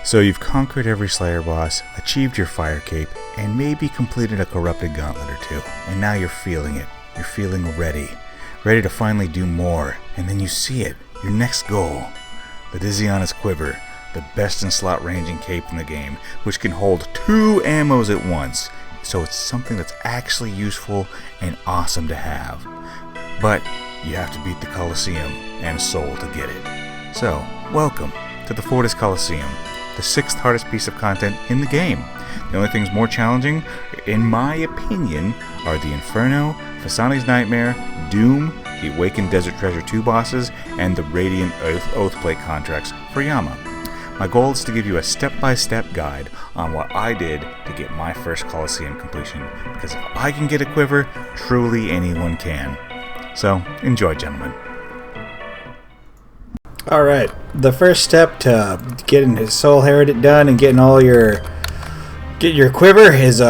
So you've conquered every Slayer boss, achieved your fire cape, and maybe completed a corrupted gauntlet or two. And now you're feeling it. You're feeling ready. Ready to finally do more. And then you see it. Your next goal. The Dizzyana's Quiver. The best in slot ranging cape in the game, which can hold 2 ammos at once. So it's something that's actually useful and awesome to have. But you have to beat the Coliseum and Soul to get it. So, welcome to the Fortis Coliseum. The 6th hardest piece of content in the game. The only things more challenging, in my opinion, are the Inferno, Fasani's Nightmare, Doom, the Awakened Desert Treasure 2 bosses, and the Radiant Oathplate contracts for Yama. My goal is to give you a step-by-step guide on what I did to get my first Coliseum completion, because if I can get a quiver, truly anyone can. So, enjoy, gentlemen. Alright, the first step to getting his Soul Heritage done and getting all your quiver is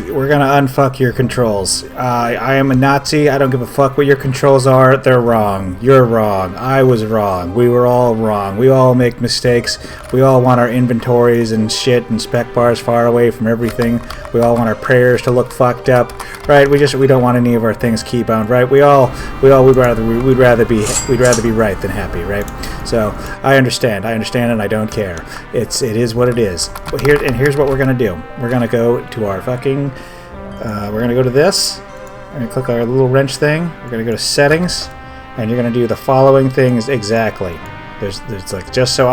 we're gonna unfuck your controls. I am a Nazi. I don't give a fuck what your controls are. They're wrong. You're wrong. I was wrong. We were all wrong. We all make mistakes. We all want our inventories and shit and spec bars far away from everything. We all want our prayers to look fucked up, right? We don't want any of our things keybound, right? We'd rather be right than happy, right? So I understand, and I don't care. It is what it is. Here's what we're gonna do. We're gonna go to our we're going to go to this. We're going to click our little wrench thing. We're going to go to settings, and you're going to do the following things exactly. There's like just so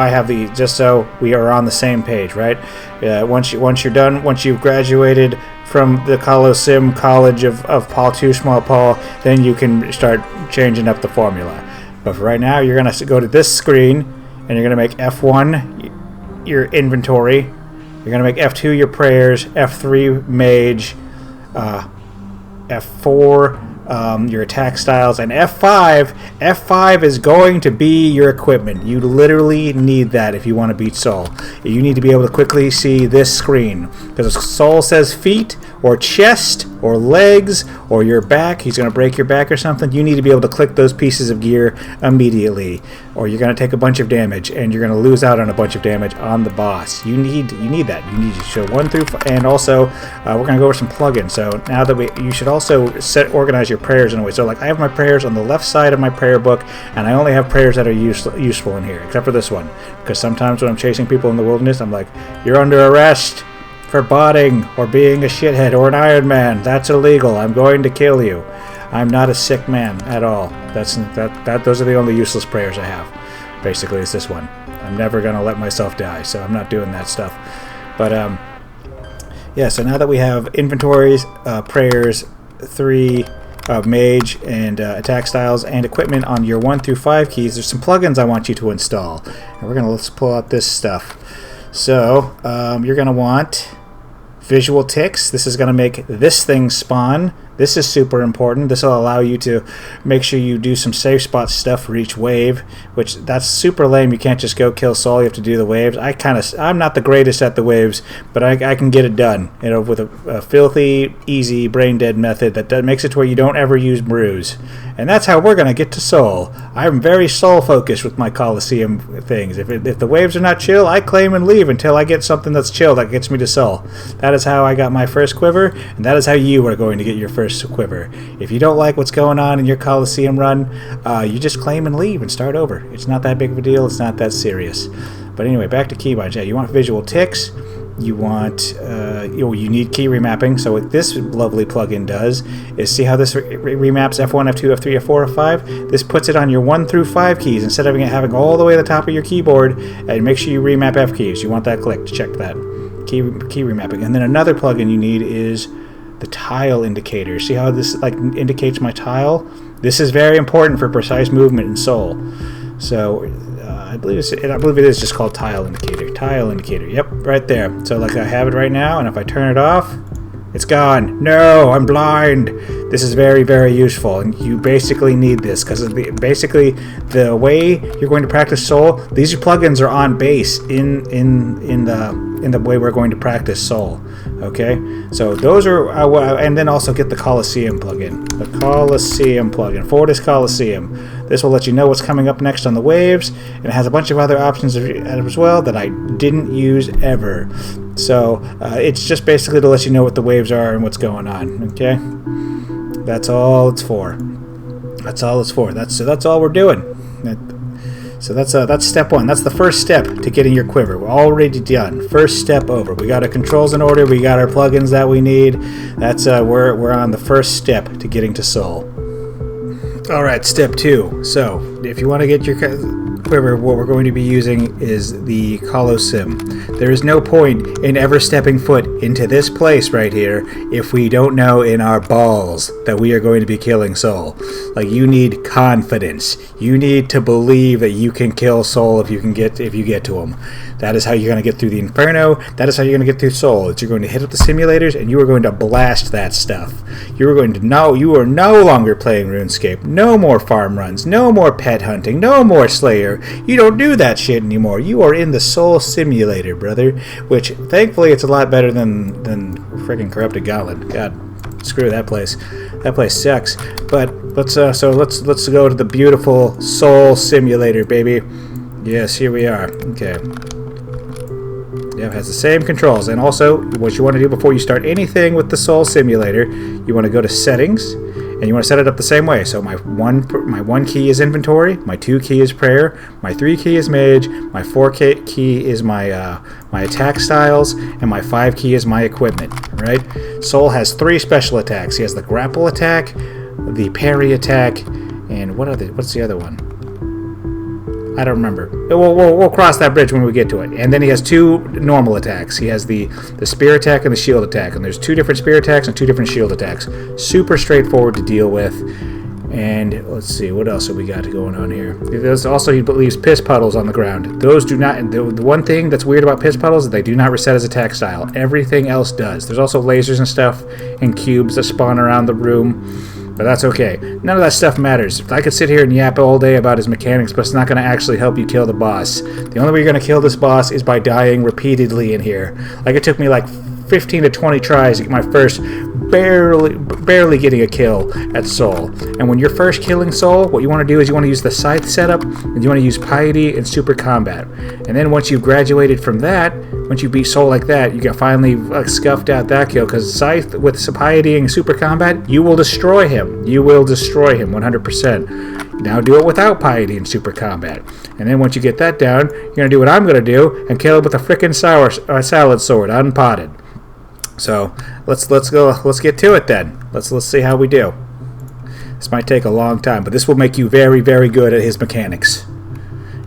we are on the same page, right? Once you're done, once you've graduated from the Colo Sim College of Paul Too Small Paul, then you can start changing up the formula. But for right now, you're going to go to this screen, and you're going to make F1 your inventory. You're going to make F2 your prayers, F3 mage, F4 your attack styles, and F5 is going to be your equipment. You literally need that if you want to beat Soul. You need to be able to quickly see this screen, because if Soul says feet or chest or legs or your back, he's going to break your back or something, you need to be able to click those pieces of gear immediately, or you're going to take a bunch of damage and you're going to lose out on a bunch of damage on the boss. You need that. You need to show 1 through 5, and also we're going to go over some plugins. So now that you should also organize your prayers in a way. So like I have my prayers on the left side of my prayer book, and I only have prayers that are useful in here, except for this one, because sometimes when I'm chasing people in the wilderness, I'm like, you're under arrest for botting or being a shithead or an Iron Man. That's illegal. I'm going to kill you. I'm not a sick man at all. Those are the only useless prayers I have. Basically, it's this one. I'm never gonna let myself die, so I'm not doing that stuff. But yeah. So now that we have inventories, prayers, 3 mage and attack styles and equipment on your 1 through 5 keys, there's some plugins I want you to install, and let's pull out this stuff. So you're gonna want visual ticks. This is going to make this thing spawn. This is super important. This will allow you to make sure you do some safe spot stuff for each wave, which that's super lame. You can't just go kill Soul. You have to do the waves. I'm not the greatest at the waves, but I can get it done, with a filthy, easy, brain dead method that makes it to where you don't ever use brews. And that's how we're going to get to Soul. I'm very Soul focused with my Coliseum things. If the waves are not chill, I claim and leave until I get something that's chill that gets me to Soul. That is how I got my first quiver, and that is how you are going to get your first quiver. If you don't like what's going on in your Coliseum run, you just claim and leave and start over. It's not that big of a deal. It's not that serious. But anyway, back to Keybinds. Yeah, you want visual ticks. You want you need key remapping. So what this lovely plugin does is, see how this remaps F1, F2, F3, F4, F5. This puts it on your 1 through 5 keys instead of having all the way at the top of your keyboard. And make sure you remap F keys. You want that clicked. Check that key remapping. And then another plugin you need is the tile indicator. See how this indicates my tile? This is very important for precise movement in Soul. So I believe it is just called tile indicator. Tile indicator. Yep, right there. So I have it right now, and if I turn it off, it's gone. No, I'm blind. This is very, very useful, and you basically need this because basically the way you're going to practice Soul, these plugins are on base in the way we're going to practice Soul. Okay, so those are, and then also get the Coliseum plugin. The Coliseum plugin, Fortis Coliseum. This will let you know what's coming up next on the waves, and it has a bunch of other options as well that I didn't use ever. So it's just basically to let you know what the waves are and what's going on. Okay, that's all it's for. That's all it's for. That's all we're doing. So that's step one. That's the first step to getting your quiver. We're already done. First step over. We got our controls in order. We got our plugins that we need. That's we're on the first step to getting to soul. All right, step two. So if you want to get your quiver, what we're going to be using is the Colo Sim. There is no point in ever stepping foot into this place right here if we don't know in our balls that we are going to be killing soul. Like, you need confidence. You need to believe that you can kill soul if you get to him. That is how you're going to get through the Inferno. That is how you're going to get through soul. You're going to hit up the simulators and you are going to blast that stuff. You are no longer playing RuneScape. No more farm runs. No more pet hunting. No more Slayer. You don't do that shit anymore. You are in the soul simulator, brother. Which, thankfully, it's a lot better than freaking Corrupted Gauntlet. God, screw that place. That place sucks. But let's go to the beautiful soul simulator, baby. Yes, here we are. Okay. Yeah, it has the same controls. And also, what you want to do before you start anything with the soul simulator, you want to go to settings, and you want to set it up the same way. So my one key is inventory, my 2 key is prayer, my 3 key is mage, my 4 key is my attack styles, and my 5 key is my equipment. Right? Soul has 3 special attacks. He has the grapple attack, the parry attack, and what's the other one? I don't remember. We'll cross that bridge when we get to it. And then he has 2 normal attacks. He has the spear attack and the shield attack. And there's 2 different spear attacks and 2 different shield attacks. Super straightforward to deal with. And let's see, what else have we got going on here? There's also, he leaves piss puddles on the ground. Those do not. The one thing that's weird about piss puddles is they do not reset as attack style. Everything else does. There's also lasers and stuff and cubes that spawn around the room. But that's okay. None of that stuff matters. I could sit here and yap all day about his mechanics, but it's not going to actually help you kill the boss. The only way you're going to kill this boss is by dying repeatedly in here. Like, it took me like 15 to 20 tries to get my first barely getting a kill at soul. And when you're first killing soul, what you want to do is you want to use the scythe setup, and you want to use piety and super combat. And then once you've graduated from that, once you beat soul like that, you got finally scuffed out that kill, because scythe with piety and super combat, you will destroy him. You will destroy him 100%. Now do it without piety and super combat. And then once you get that down, you're going to do what I'm going to do and kill him with a frickin' salad sword, unpotted. So let's go. Let's get to it then. Let's see how we do. This might take a long time, but this will make you very, very good at his mechanics.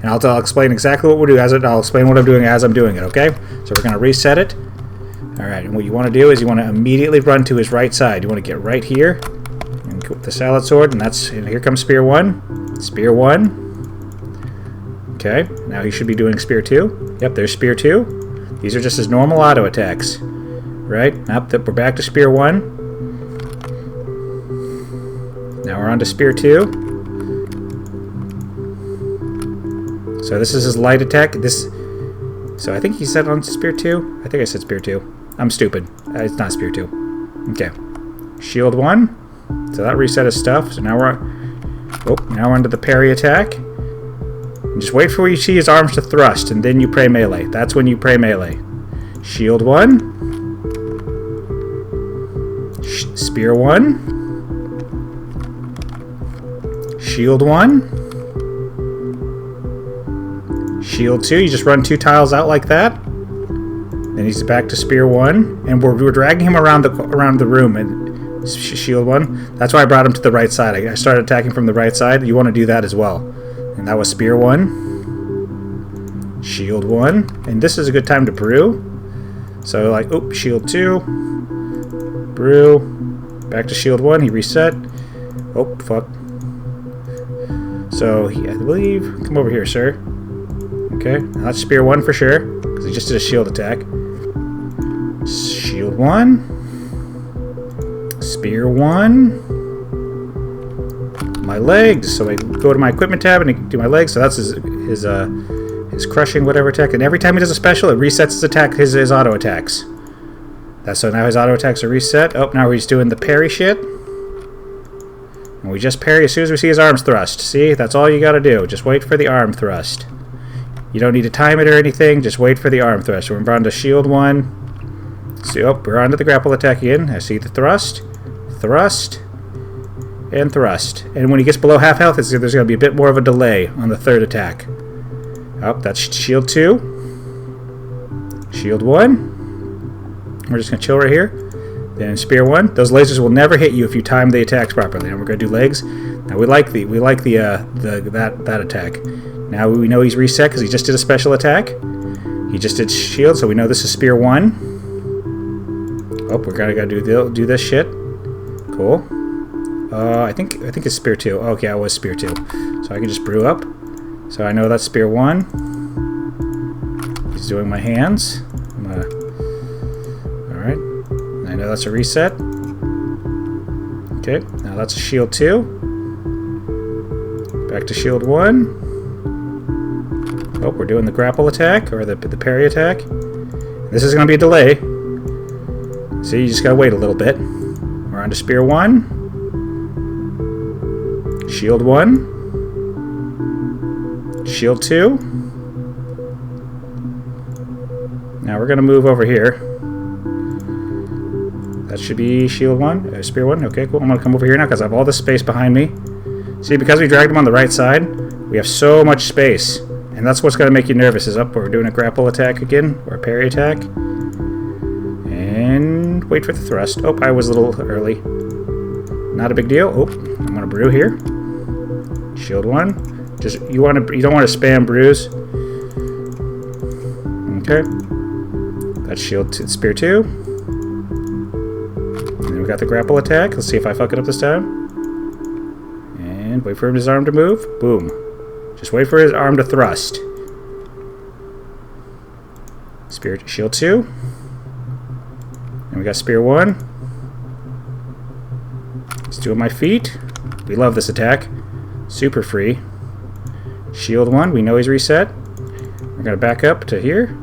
And I'll explain exactly what we'll do I'll explain what I'm doing as I'm doing it. Okay? So we're gonna reset it. All right. And what you want to do is you want to immediately run to his right side. You want to get right here and go with the salad sword, and here comes spear 1. Spear 1. Okay. Now he should be doing spear 2. Yep. There's spear 2. These are just his normal auto attacks. Right? We're back to spear 1. Now we're on to spear 2. So this is his light attack. So I think he said on spear 2. I think I said spear 2. I'm stupid. It's not spear 2. Okay. Shield 1. So that reset his stuff. So now we're on to the parry attack. And just wait for where you see his arms to thrust, and then you pray melee. That's when you pray melee. Shield 1. Spear 1. Shield 1. Shield 2. You just run 2 tiles out like that. Then he's back to spear 1. And we're dragging him around the room. And shield 1. That's why I brought him to the right side. I started attacking from the right side. You want to do that as well. And that was spear 1. Shield 1. And this is a good time to brew. So like, shield 2. Brew. Back to shield 1. He reset. Oh, fuck. So, I believe... Come over here, sir. Okay. Now that's spear 1 for sure, because he just did a shield attack. Shield 1. Spear 1. My legs. So I go to my equipment tab and do my legs. So that's his crushing whatever attack. And every time he does a special, it resets his attack, his auto attacks. So now his auto attacks are reset. Oh, now he's doing the parry shit. And we just parry as soon as we see his arms thrust. See? That's all you gotta do. Just wait for the arm thrust. You don't need to time it or anything. Just wait for the arm thrust. We're on to shield 1. See, oh, we're on to the grapple attack again. I see the thrust. Thrust. And thrust. And when he gets below half health, there's going to be a bit more of a delay on the third attack. Oh, that's shield 2. Shield 1. We're just going to chill right here. Then spear 1. Those lasers will never hit you if you time the attacks properly. And we're going to do legs. Now we like that attack. Now we know he's reset because he just did a special attack. He just did shield, so we know this is spear 1. Oh, we're going to do this shit. Cool. I think it's spear 2. Okay, I was spear 2. So I can just brew up. So I know that's spear 1. He's doing my hands. Alright. I know that's a reset. Okay, now that's a shield 2. Back to shield 1. Oh, we're doing the grapple attack, or the parry attack. This is going to be a delay. So you just got to wait a little bit. We're on to spear 1. Shield 1. Shield 2. Now we're going to move over here. That should be shield 1. Spear 1. Okay, cool. I'm going to come over here now because I have all this space behind me. See, because we dragged him on the right side, we have so much space. And that's what's going to make you nervous, is up. We're doing a grapple attack again, or a parry attack. And wait for the thrust. Oh, I was a little early. Not a big deal. Oh, I'm going to brew here. Shield 1. Just you don't want to spam brews. Okay. That's shield 2, spear 2. And then we got the grapple attack. Let's see if I fuck it up this time. And wait for his arm to move. Boom. Just wait for his arm to thrust. Spear shield 2. And we got spear 1. Let's do it my feet. We love this attack. Super free. Shield 1, we know he's reset. We're going to back up to here.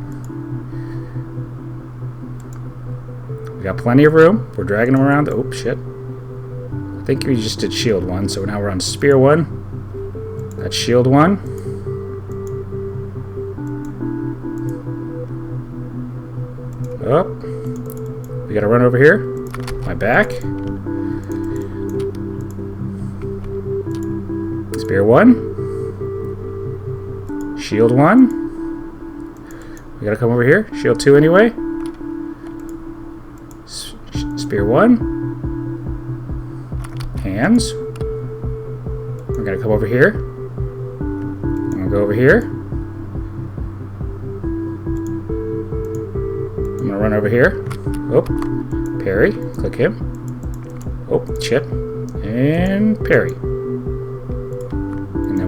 We got plenty of room. We're dragging him around. Oh, shit. I think we just did shield 1, so now we're on spear 1. That's shield 1. Up. We got to run over here. My back. Spear 1. Shield 1. We gotta come over here. Shield 2 anyway. Spear 1. Hands. We're gonna come over here. I'm gonna go over here. I'm gonna run over here. Oh, parry. Click him. Oh, chip. And parry.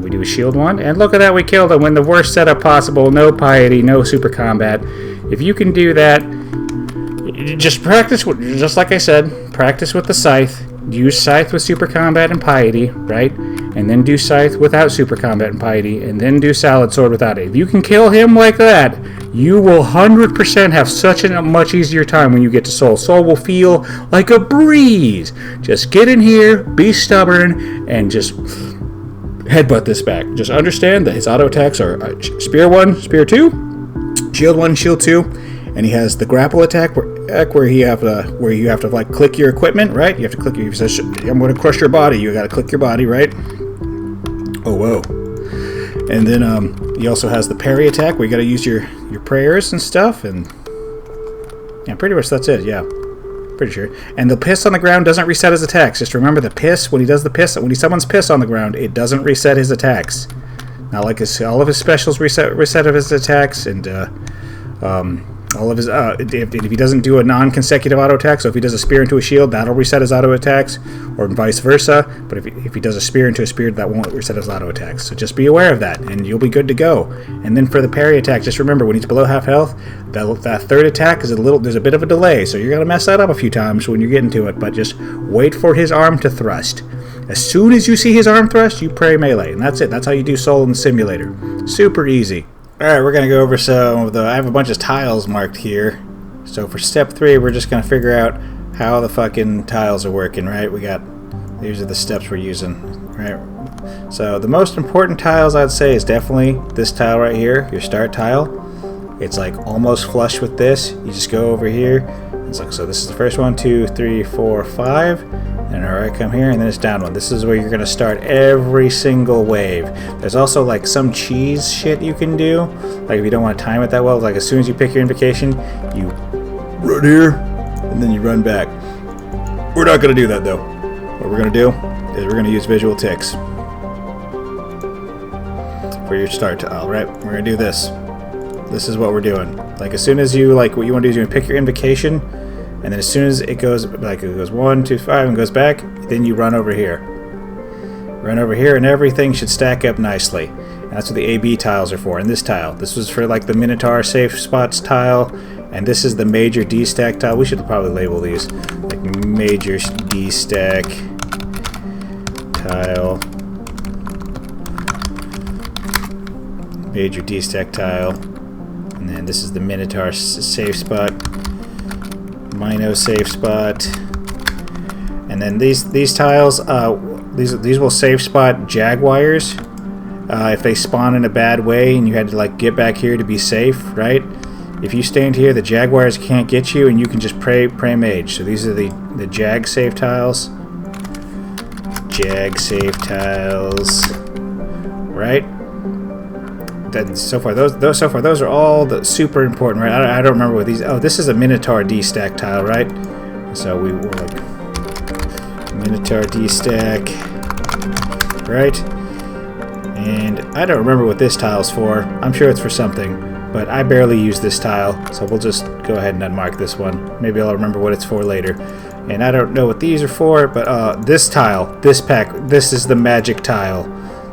We do a shield 1, and look at that, we killed him in the worst setup possible. No piety, no super combat. If you can do that, just practice, just like I said, practice with the scythe. Use scythe with super combat and piety, right? And then do scythe without super combat and piety, and then do salad sword without it. If you can kill him like that, you will 100% have such a much easier time when you get to Soul. Soul will feel like a breeze. Just get in here, be stubborn, and just headbutt this back. Just understand that his auto attacks are spear 1, spear 2, shield 1, shield 2, and he has the grapple attack where you have to like click your equipment, right? You have to click. He says, "I'm going to crush your body." You got to click your body, right? Oh whoa! And then he also has the parry attack where you got to use your prayers and stuff, and yeah, pretty much that's it. Yeah. Pretty sure. And the piss on the ground doesn't reset his attacks. Just remember the piss, when he does the piss, when he summons piss on the ground, it doesn't reset his attacks. Not like all of his specials reset of his attacks, and all of his if he doesn't do a non-consecutive auto attack, so if he does a spear into a shield, that'll reset his auto attacks, or vice versa. But if he does a spear into a spear, that won't reset his auto attacks. So just be aware of that, and you'll be good to go. And then for the parry attack, just remember when he's below half health, that third attack is there's a bit of a delay, so you're gonna mess that up a few times when you're getting to it. But just wait for his arm to thrust. As soon as you see his arm thrust, you parry melee, and that's it. That's how you do Soul in the simulator. Super easy. Alright, we're going to go over some of I have a bunch of tiles marked here. So for step 3, we're just going to figure out how the fucking tiles are working, right? We got These are the steps we're using, right? So the most important tiles I'd say is definitely this tile right here, your start tile. It's like almost flush with this. You just go over here. It's like, so this is the first 1, 2, 3, 4, 5. And alright, come here, and then it's down 1. This is where you're gonna start every single wave. There's also like some cheese shit you can do. Like if you don't want to time it that well, like as soon as you pick your invocation, you run here, and then you run back. We're not gonna do that though. What we're gonna do is we're gonna use visual ticks for your start tile, right? We're gonna do this. This is what we're doing. Like as soon as you like, what you want to do is you want to pick your invocation, and then as soon as it goes, like it goes 1, 2, 5, and goes back, then you run over here. Run over here, and everything should stack up nicely. And that's what the AB tiles are for. And this tile, this was for like the Minotaur safe spots tile, and this is the major destack tile. We should probably label these like major destack tile, major destack tile. And then this is the Minotaur safe spot, Mino safe spot, and then these tiles, these will safe spot Jaguars if they spawn in a bad way and you had to like get back here to be safe, right? If you stand here, the Jaguars can't get you, and you can just pray mage. So these are the Jag safe tiles, Jag safe tiles, right? That so far those are all the super important, right? I don't remember what these. Oh, this is a Minotaur destack tile, right? So we will like Minotaur destack, right? And I don't remember what this tile's for. I'm sure it's for something, but I barely use this tile, so we'll just go ahead and unmark this one. Maybe I'll remember what it's for later. And I don't know what these are for, but this tile, this pack, this is the magic tile.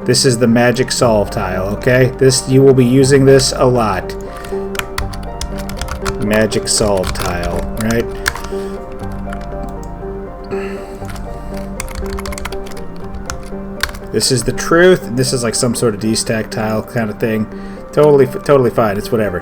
This is the magic solve tile, okay? This, you will be using this a lot. Magic solve tile, right? This is the truth. This is like some sort of destack tile kind of thing. Totally fine. It's whatever.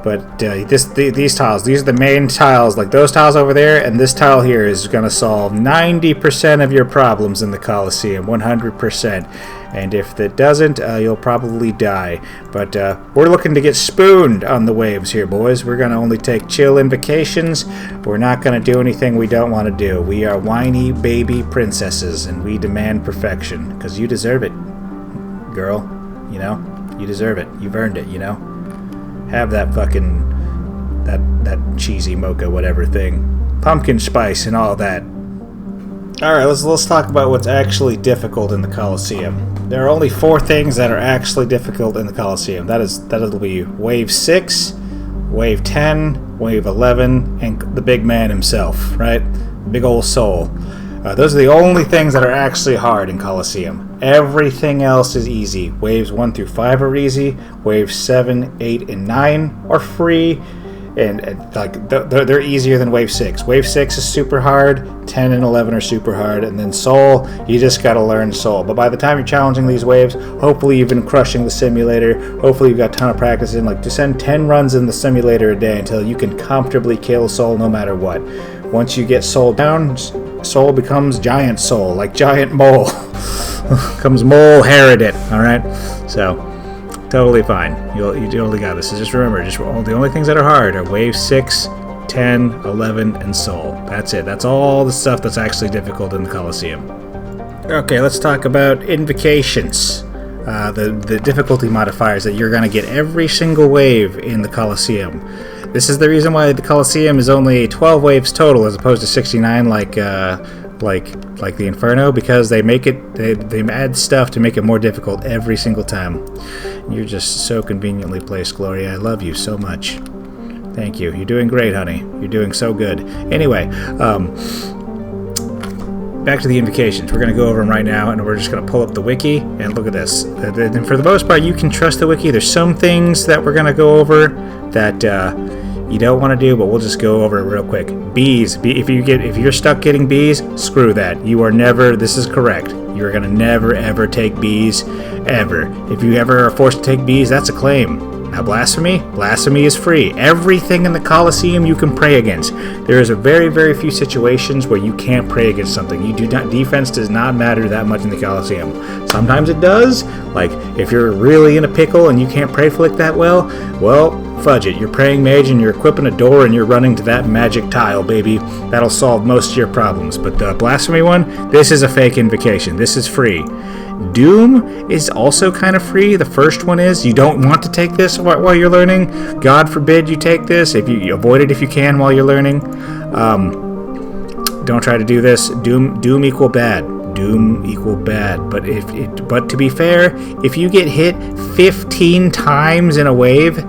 But these tiles, these are the main tiles. Like those tiles over there, and this tile here is going to solve 90% of your problems in the Coliseum, 100%. And if it doesn't, you'll probably die. But we're looking to get spooned on the waves here, boys. We're going to only take chill invocations. We're not going to do anything we don't want to do. We are whiny baby princesses, and we demand perfection. Because you deserve it, girl. You know? You deserve it. You've earned it, you know? Have that fucking... that cheesy mocha whatever thing. Pumpkin spice and all that. Alright, let's talk about what's actually difficult in the Coliseum. There are only 4 things that are actually difficult in the Coliseum. That'll be Wave 6, Wave 10, Wave 11, and the big man himself, right? Big old soul. Those are the only things that are actually hard in Coliseum. Everything else is easy. Waves 1 through 5 are easy. Waves 7, 8, and 9 are free. And like they're easier than Wave 6. Wave 6 is super hard. 10 and 11 are super hard. And then Soul, you just got to learn Soul. But by the time you're challenging these waves, hopefully you've been crushing the simulator. Hopefully you've got a ton of practice in. Like, to send 10 runs in the simulator a day until you can comfortably kill Soul no matter what. Once you get Soul down, Soul becomes Giant Soul, like Giant Mole. Comes Mole Herodit, alright? So... totally fine. You totally got this. So just remember, the only things that are hard are Wave 6, 10, 11, and Soul. That's it. That's all the stuff that's actually difficult in the Coliseum. Okay, let's talk about invocations. The difficulty modifiers that you're going to get every single wave in the Coliseum. This is the reason why the Coliseum is only 12 waves total as opposed to 69 like the Inferno, because they add stuff to make it more difficult every single time. You're just so conveniently placed, Gloria. I love you so much. Thank you. You're doing great, honey. You're doing so good. Anyway, back to the invocations. We're going to go over them right now, and we're just going to pull up the wiki, and look at this. And for the most part, you can trust the wiki. There's some things that we're going to go over that you don't want to do, but we'll just go over it real quick. Bees. If you're stuck getting bees, screw that. You are never. This is correct. You're going to never ever take bees, ever. If you ever are forced to take bees, that's a claim. Now blasphemy is free. Everything in the Coliseum you can pray against. There is a very, very few situations where you can't pray against something. Defense does not matter that much in the Coliseum. Sometimes it does. Like if you're really in a pickle and you can't pray flick that well, fudge it. You're praying mage and you're equipping a door and you're running to that magic tile, baby. That'll solve most of your problems. But the blasphemy one, this is a fake invocation. This is free. Doom is also kind of free. The first one is you don't want to take this while you're learning. God forbid you take this. If you avoid it if you can while you're learning. Don't try to do this. Doom equal bad. Doom equal bad. But to be fair, if you get hit 15 times in a wave,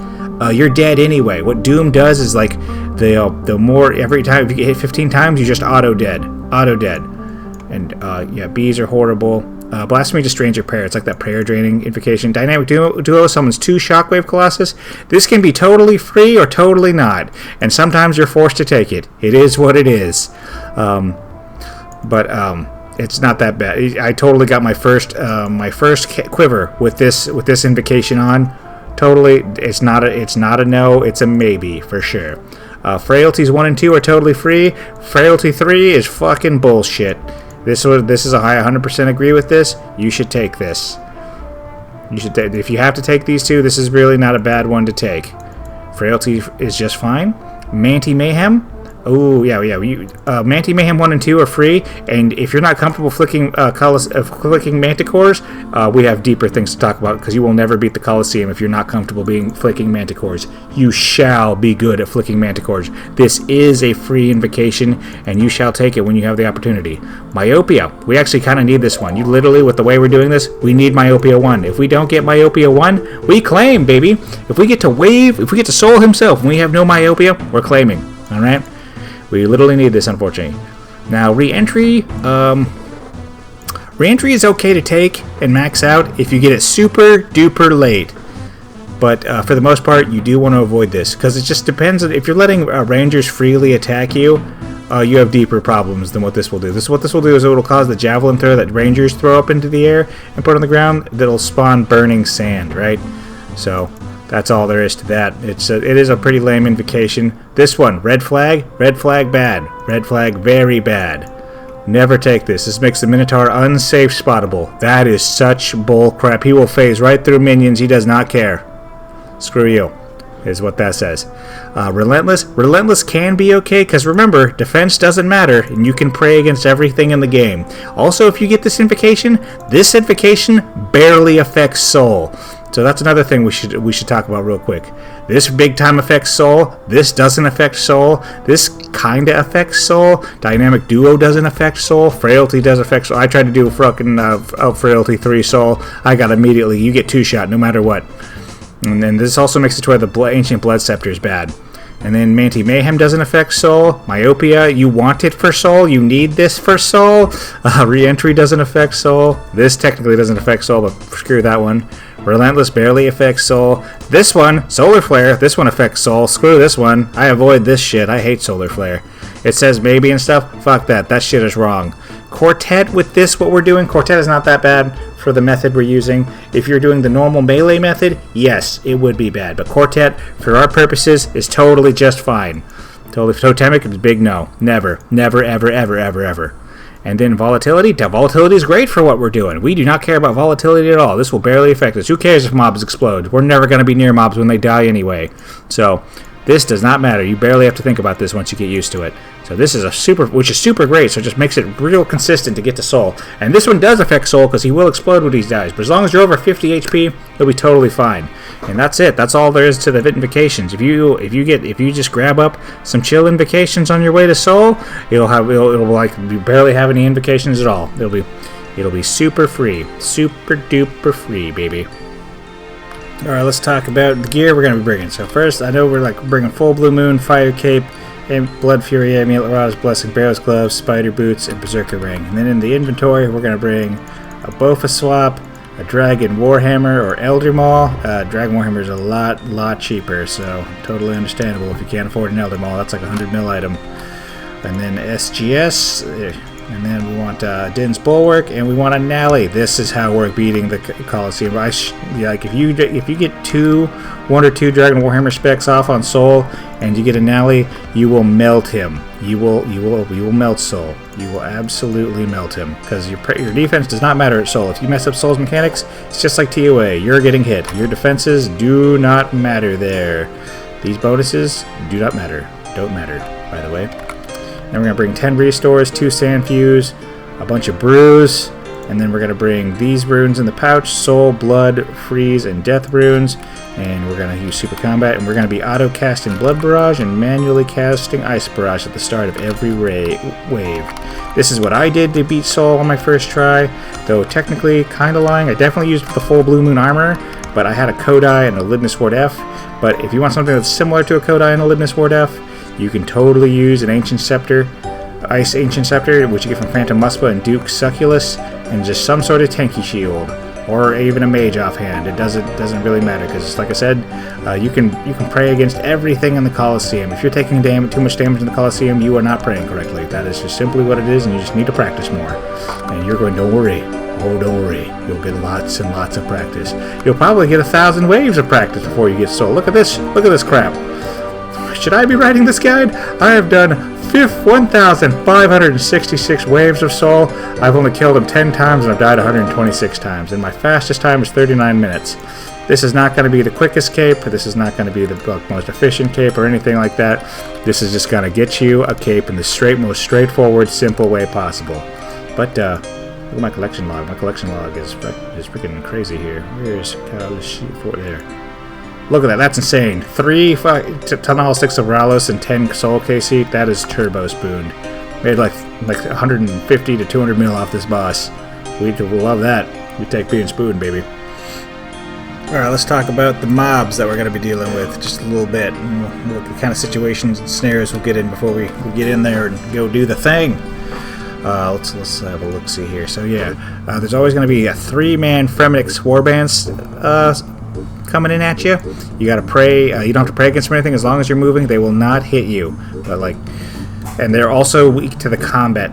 you're dead anyway. What Doom does is like the more every time if you get hit 15 times, you're just auto dead. And yeah, bees are horrible. Blasphemy just drains your prayer. It's like that prayer draining invocation. Dynamic Duo summons 2 Shockwave Colossus. This can be totally free or totally not, and sometimes you're forced to take it. It is what it is. But it's not that bad. I totally got my first quiver with this invocation on. Totally, it's not a no. It's a maybe for sure. Frailties 1 and 2 are totally free. Frailty 3 is fucking bullshit. This is a high 100% agree with this. You should take this. If you have to take these 2, this is really not a bad one to take. Frailty is just fine. Manti Mayhem. Oh yeah. Manti Mayhem 1 and 2 are free, and if you're not comfortable flicking Manticores, we have deeper things to talk about because you will never beat the Coliseum if you're not comfortable flicking Manticores. You shall be good at flicking Manticores. This is a free invocation, and you shall take it when you have the opportunity. Myopia. We actually kind of need this one. You literally, with the way we're doing this, we need Myopia 1. If we don't get Myopia 1, we claim, baby. If we get to Soul himself, and we have no Myopia, we're claiming. All right. We literally need this, unfortunately. Now, re-entry is okay to take and max out if you get it super duper late. But for the most part, you do want to avoid this because it just depends. If you're letting rangers freely attack you, you have deeper problems than what this will do. What this will do is it will cause the javelin throw that rangers throw up into the air and put on the ground that'll spawn burning sand, right? So that's all there is to that. It is a pretty lame invocation. This one, red flag bad. Red flag very bad. Never take this. This makes the Minotaur unsafe spottable. That is such bull crap. He will phase right through minions. He does not care. Screw you, is what that says. Relentless can be okay, because remember, defense doesn't matter, and you can pray against everything in the game. Also, if you get this invocation barely affects soul. So that's another thing we should talk about real quick. This big time affects soul. This doesn't affect soul. This kinda affects soul. Dynamic Duo doesn't affect soul. Frailty does affect soul. I tried to do fucking Frailty 3 soul. I got immediately. You get 2-shot no matter what. And then this also makes it to where the Ancient Blood Scepter is bad. And then Manti Mayhem doesn't affect soul. Myopia, you want it for soul. You need this for soul. Re-entry doesn't affect soul. This technically doesn't affect soul, but screw that one. Relentless barely affects soul. This one, Solar Flare, this one affects soul. Screw this one. I avoid this shit. I hate Solar Flare. It says maybe and stuff. Fuck that. That shit is wrong. Quartet with this, what we're doing, Quartet is not that bad for the method we're using. If you're doing the normal melee method, yes, it would be bad. But Quartet, for our purposes, is totally just fine. Totally totemic is big no. Never, ever. And then volatility. Volatility is great for what we're doing. We do not care about volatility at all. This will barely affect us. Who cares if mobs explode? We're never going to be near mobs when they die anyway. So this does not matter. You barely have to think about this once you get used to it. So this is which is super great. So it just makes it real consistent to get to soul. And this one does affect soul because he will explode when he dies. But as long as you're over 50 HP, he'll be totally fine. And that's it. That's all there is to the invocations. If you just grab up some chill invocations on your way to soul, it'll like you barely have any invocations at all. It'll be super free, super duper free, baby. All right, let's talk about the gear we're gonna be bringing. So first, I know we're like bringing Full Blue Moon, Fire Cape, and Blood Fury, Amulet, Rada's Blessing, Barrow's Gloves, Spider Boots, and Berserker Ring. And then in the inventory, we're gonna bring a Bofa Swap, a Dragon Warhammer or Elder Maul. Dragon Warhammer is a lot cheaper, so totally understandable if you can't afford an Elder Maul. That's like a 100 mil item. And then SGS, And then we want Din's Bulwark, and we want a Nally. This is how we're beating the Coliseum. Like if you get 1 or 2 Dragon Warhammer specs off on Soul, and you get a Nally, you will melt him. You will melt Soul. You will absolutely melt him, because your defense does not matter at Soul. If you mess up Soul's mechanics, it's just like TOA. You're getting hit. Your defenses do not matter there. These bonuses do not matter. Don't matter, by the way. Then we're going to bring 10 restores, 2 sand fuse, a bunch of brews, and then we're going to bring these runes in the pouch: Soul, Blood, Freeze, and Death runes. And we're going to use Super Combat, and we're going to be auto-casting Blood Barrage and manually casting Ice Barrage at the start of every wave. This is what I did to beat Soul on my first try, though technically kind of lying. I definitely used the full Blue Moon armor, but I had a Kodai and a Lidness Ward F. But if you want something that's similar to a Kodai and a Lidness Ward F, you can totally use an Ancient Scepter, Ice Ancient Scepter, which you get from Phantom Muspa and Duke Succulus, and just some sort of tanky shield, or even a mage offhand. It doesn't really matter, because like I said, you can pray against everything in the Coliseum. If you're taking too much damage in the Coliseum, you are not praying correctly. That is just simply what it is, and you just need to practice more. And you're going, don't worry. Oh, don't worry. You'll get lots and lots of practice. You'll probably get 1,000 waves of practice before you get Soul. Look at this. Look at this crap. Should I be writing this guide? I have done 1,566 waves of Soul. I've only killed him 10 times, and I've died 126 times. And my fastest time is 39 minutes. This is not going to be the quickest cape. This is not going to be the most efficient cape or anything like that. This is just going to get you a cape in the most straightforward, simple way possible. But, look at my collection log. My collection log is freaking crazy here. Where's Colo Sim? There. Look at that. That's insane. 3 Tunnel 6 of Ralos and 10 Soul KC. That is turbo spooned. Made like 150 to 200 mil off this boss. We love that. We take being spooned, baby. Alright, let's talk about the mobs that we're going to be dealing with just a little bit. And what kind of situations and snares we'll get in before we get in there and go do the thing. Let's have a look-see here. So yeah, there's always going to be a 3-man Fremenix Warbands coming in at you. You got to pray. You don't have to pray against them or anything. As long as you're moving, they will not hit you. But and they're also weak to the combat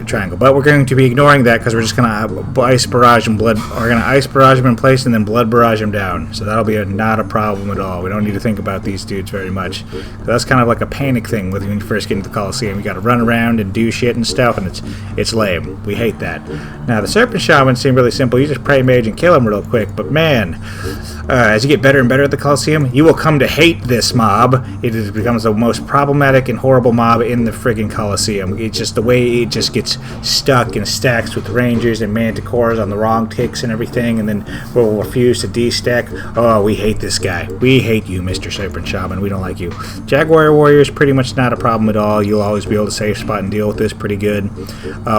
triangle. But we're going to be ignoring that, because we're just going to ice barrage and blood. We're going to ice barrage them in place and then blood barrage them down. So that'll be not a problem at all. We don't need to think about these dudes very much. So that's kind of like a panic thing when you first get into the Coliseum. You got to run around and do shit and stuff, and it's lame. We hate that. Now the Serpent Shaman seem really simple. You just pray mage and kill him real quick. But man, as you get better and better at the Coliseum, you will come to hate this mob. It becomes the most problematic and horrible mob in the friggin' Coliseum. It's just the way it just gets stuck and stacks with rangers and manticores on the wrong ticks and everything, and then will refuse to destack. Oh, we hate this guy. We hate you, Mr. Serpent Shaman. We don't like you. Jaguar Warrior is pretty much not a problem at all. You'll always be able to safe spot and deal with this pretty good.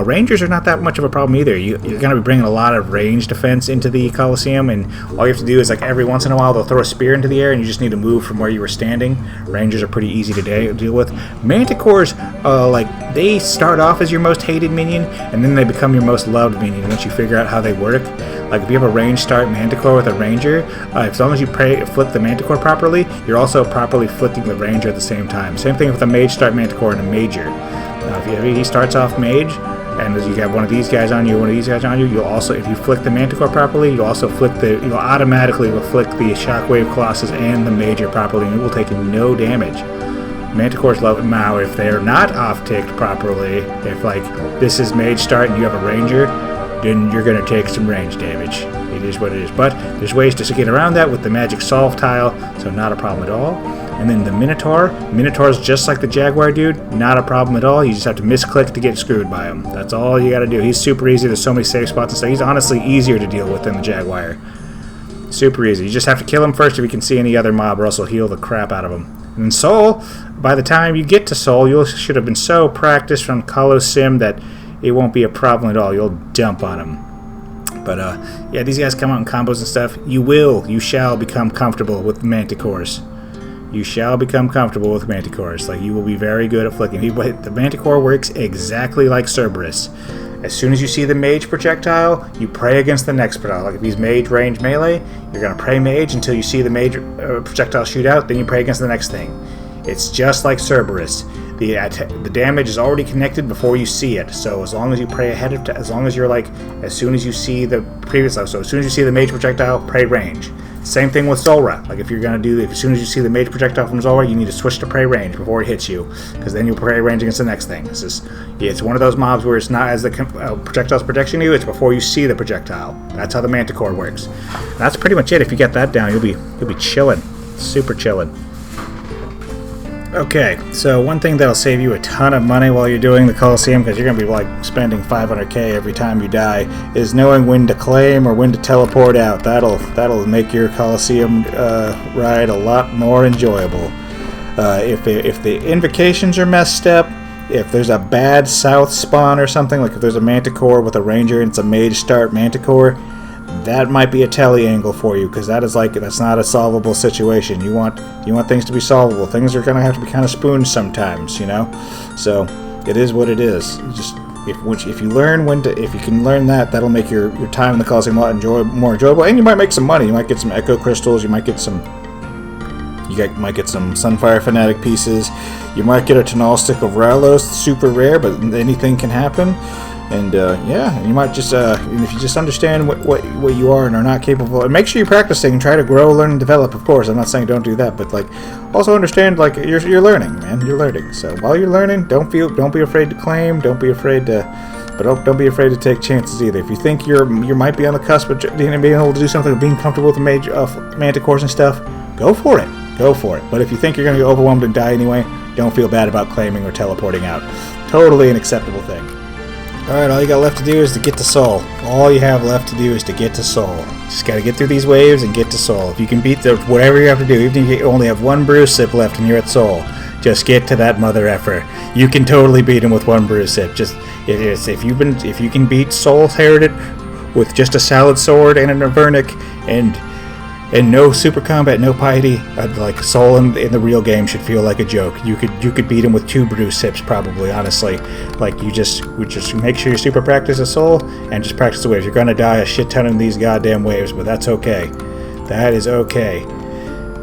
Rangers are not that much of a problem either. You're going to be bringing a lot of range defense into the Coliseum, and all you have to do is every once in a while they'll throw a spear into the air, and you just need to move from where you were standing. Rangers are pretty easy to deal with. Manticores, they start off as your most hated minion, and then they become your most loved minion once you figure out how they work. Like if you have a range start Manticore with a ranger, as long as you flip the Manticore properly, you're also properly flipping the ranger at the same time. Same thing with a mage start Manticore and a major. If he starts off mage, and as you have one of these guys on you, you'll also, if you flick the Manticore properly, you'll automatically flick the Shockwave Colossus and the Major properly, and it will take no damage. Manticores love it. Now, if they're not off-ticked properly, if this is Mage start and you have a Ranger, then you're going to take some range damage. It is what it is. But there's ways to get around that with the Magic Solve tile, so not a problem at all. And then the Minotaur's just like the Jaguar dude, not a problem at all. You just have to misclick to get screwed by him. That's all you got to do. He's super easy. There's so many safe spots and stuff. He's honestly easier to deal with than the Jaguar. Super easy. You just have to kill him first if you can see any other mob, or else he'll heal the crap out of him. And then Soul, by the time you get to Soul, you should have been so practiced from Colo Sim that it won't be a problem at all. You'll dump on him. But yeah, these guys come out in combos and stuff. You shall become comfortable with Manticores. You shall become comfortable with Manticores. You will be very good at flicking. The Manticore works exactly like Cerberus. As soon as you see the mage projectile, you pray against the next projectile. If he's mage range melee, you're going to pray mage until you see the mage projectile shoot out, then you pray against the next thing. It's just like Cerberus. The damage is already connected before you see it. So as long as you pray ahead of time, as long as you're like, as soon as you see the previous level, so as soon as you see the mage projectile, pray range. Same thing with Zulrah. Like if you're gonna do, if as soon as you see the mage projectile from Zulrah, you need to switch to pray range before it hits you, because then you'll pray range against the next thing. It's one of those mobs where it's not as the projectile's protecting you; it's before you see the projectile. That's how the Manticore works. And that's pretty much it. If you get that down, you'll be chilling, super chilling. Okay, so one thing that'll save you a ton of money while you're doing the Colo Sim, because you're going to be like spending 500k every time you die, is knowing when to claim or when to teleport out. That'll make your Colo Sim ride a lot more enjoyable. If the invocations are messed up, if there's a bad south spawn or something, like if there's a Manticore with a ranger and it's a mage start Manticore, that might be a tele angle for you, because that's not a solvable situation. You want things to be solvable. Things are gonna have to be kind of spoons sometimes, you know. So it is what it is. If you can learn that, that'll make your time in the Colo Sim a lot more enjoyable, and you might make some money. You might get some echo crystals. You might get some Sunfire Fanatic pieces. You might get a Tonal Stick of Ralos, super rare, but anything can happen. And you might just and if you just understand what you are and are not capable, and make sure you're practicing and try to grow, learn, and develop. Of course, I'm not saying don't do that, but like also understand like you're learning, man. You're learning. So while you're learning, don't be afraid to claim. Don't be afraid to take chances either. If you think you might be on the cusp of being able to do something, being comfortable with the mage Manticores and stuff, go for it. Go for it. But if you think you're going to get overwhelmed and die anyway, don't feel bad about claiming or teleporting out. Totally an acceptable thing. Alright, all you got left to do is to get to Soul. All you have left to do is to get to Soul. Just gotta get through these waves and get to Soul. If you can beat whatever you have to do, even if you only have one brew sip left and you're at Soul, just get to that mother effer. You can totally beat him with one brew sip. If you can beat Soul Heretic with just a salad sword and an Avernic and no super combat, no piety, like Soul in the real game should feel like a joke. You could beat him with 2 brew sips probably, honestly. Like we just make sure you super practice a Soul and just practice the waves. You're gonna die a shit ton in these goddamn waves, but that's okay. That is okay.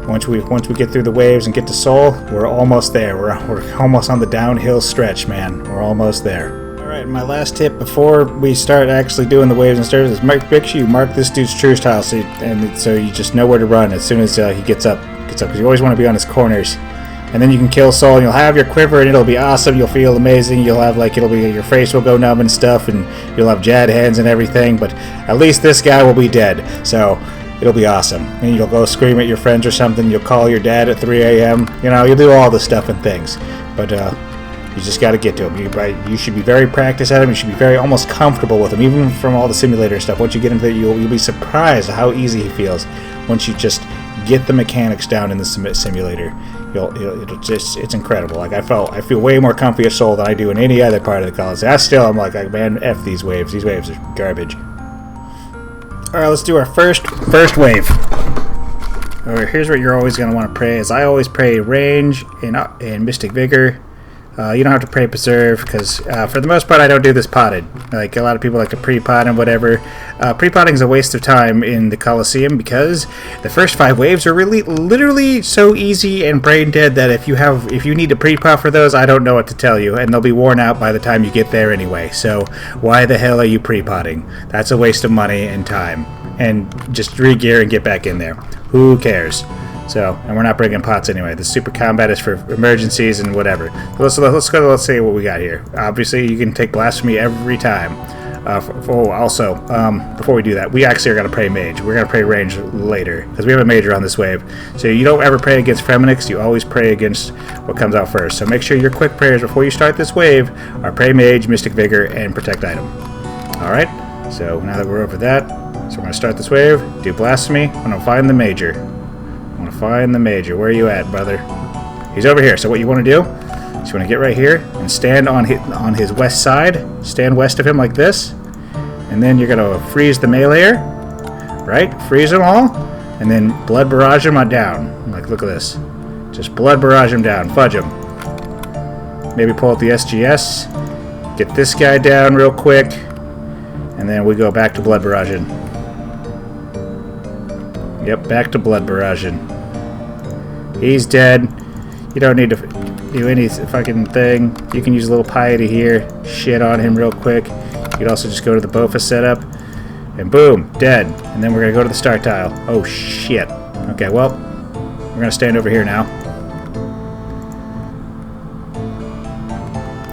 Once we get through the waves and get to Soul, we're almost there. We're almost on the downhill stretch, man. We're almost there. Alright, my last tip before we start actually doing the waves and stairs is make sure you mark this dude's true style so you just know where to run as soon as he gets up, because you always want to be on his corners. And then you can kill Soul and you'll have your quiver and it'll be awesome. You'll feel amazing. You'll have your face will go numb and stuff, and you'll have Jad hands and everything, but at least this guy will be dead. So it'll be awesome. And you'll go scream at your friends or something. You'll call your dad at 3 a.m. You know, you'll do all the stuff and things. But you just got to get to him. You should be very practiced at him. You should be very almost comfortable with him, even from all the simulator stuff. Once you get into it, you'll be surprised at how easy he feels once you just get the mechanics down in the simulator. It's incredible. Like I feel way more comfy at Soul than I do in any other part of the college. I'm like, man, F these waves. These waves are garbage. All right, let's do our first wave. All right, here's what you're always going to want to pray. Is I always pray range and Mystic Vigor. You don't have to pray Preserve, because for the most part I don't do this potted. Like a lot of people like to pre-pot and whatever. Pre-potting is a waste of time in the Colo Sim, because the first 5 waves are really literally so easy and brain dead that if you need to pre-pot for those, I don't know what to tell you, and they'll be worn out by the time you get there anyway. So why the hell are you pre-potting? That's a waste of money and time. And just re-gear and get back in there. Who cares? So, and we're not bringing pots anyway. The super combat is for emergencies and whatever. Let's see what we got here. Obviously, you can take blasphemy every time. Before we do that, we actually are going to pray mage. We're going to pray range later, because we have a major on this wave. So you don't ever pray against Feminix. You always pray against what comes out first. So make sure your quick prayers before you start this wave are pray mage, Mystic Vigor, and protect item. Alright, so now that we're over that, so we're going to start this wave, do blasphemy. I'm going to find the major. Find the major. Where are you at, brother? He's over here. So what you want to do is you want to get right here and stand on his west side. Stand west of him like this. And then you're going to freeze the meleeer. Right? Freeze them all. And then blood barrage them down. Like, look at this. Just blood barrage them down. Fudge them. Maybe pull out the SGS. Get this guy down real quick. And then we go back to blood barraging. Yep, back to blood barraging. He's dead. You don't need to do any fucking thing. You can use a little piety here, shit on him real quick. You could also just go to the Bofa setup, and boom, dead. And then we're gonna go to the start tile. Oh shit. Okay, well, we're gonna stand over here now.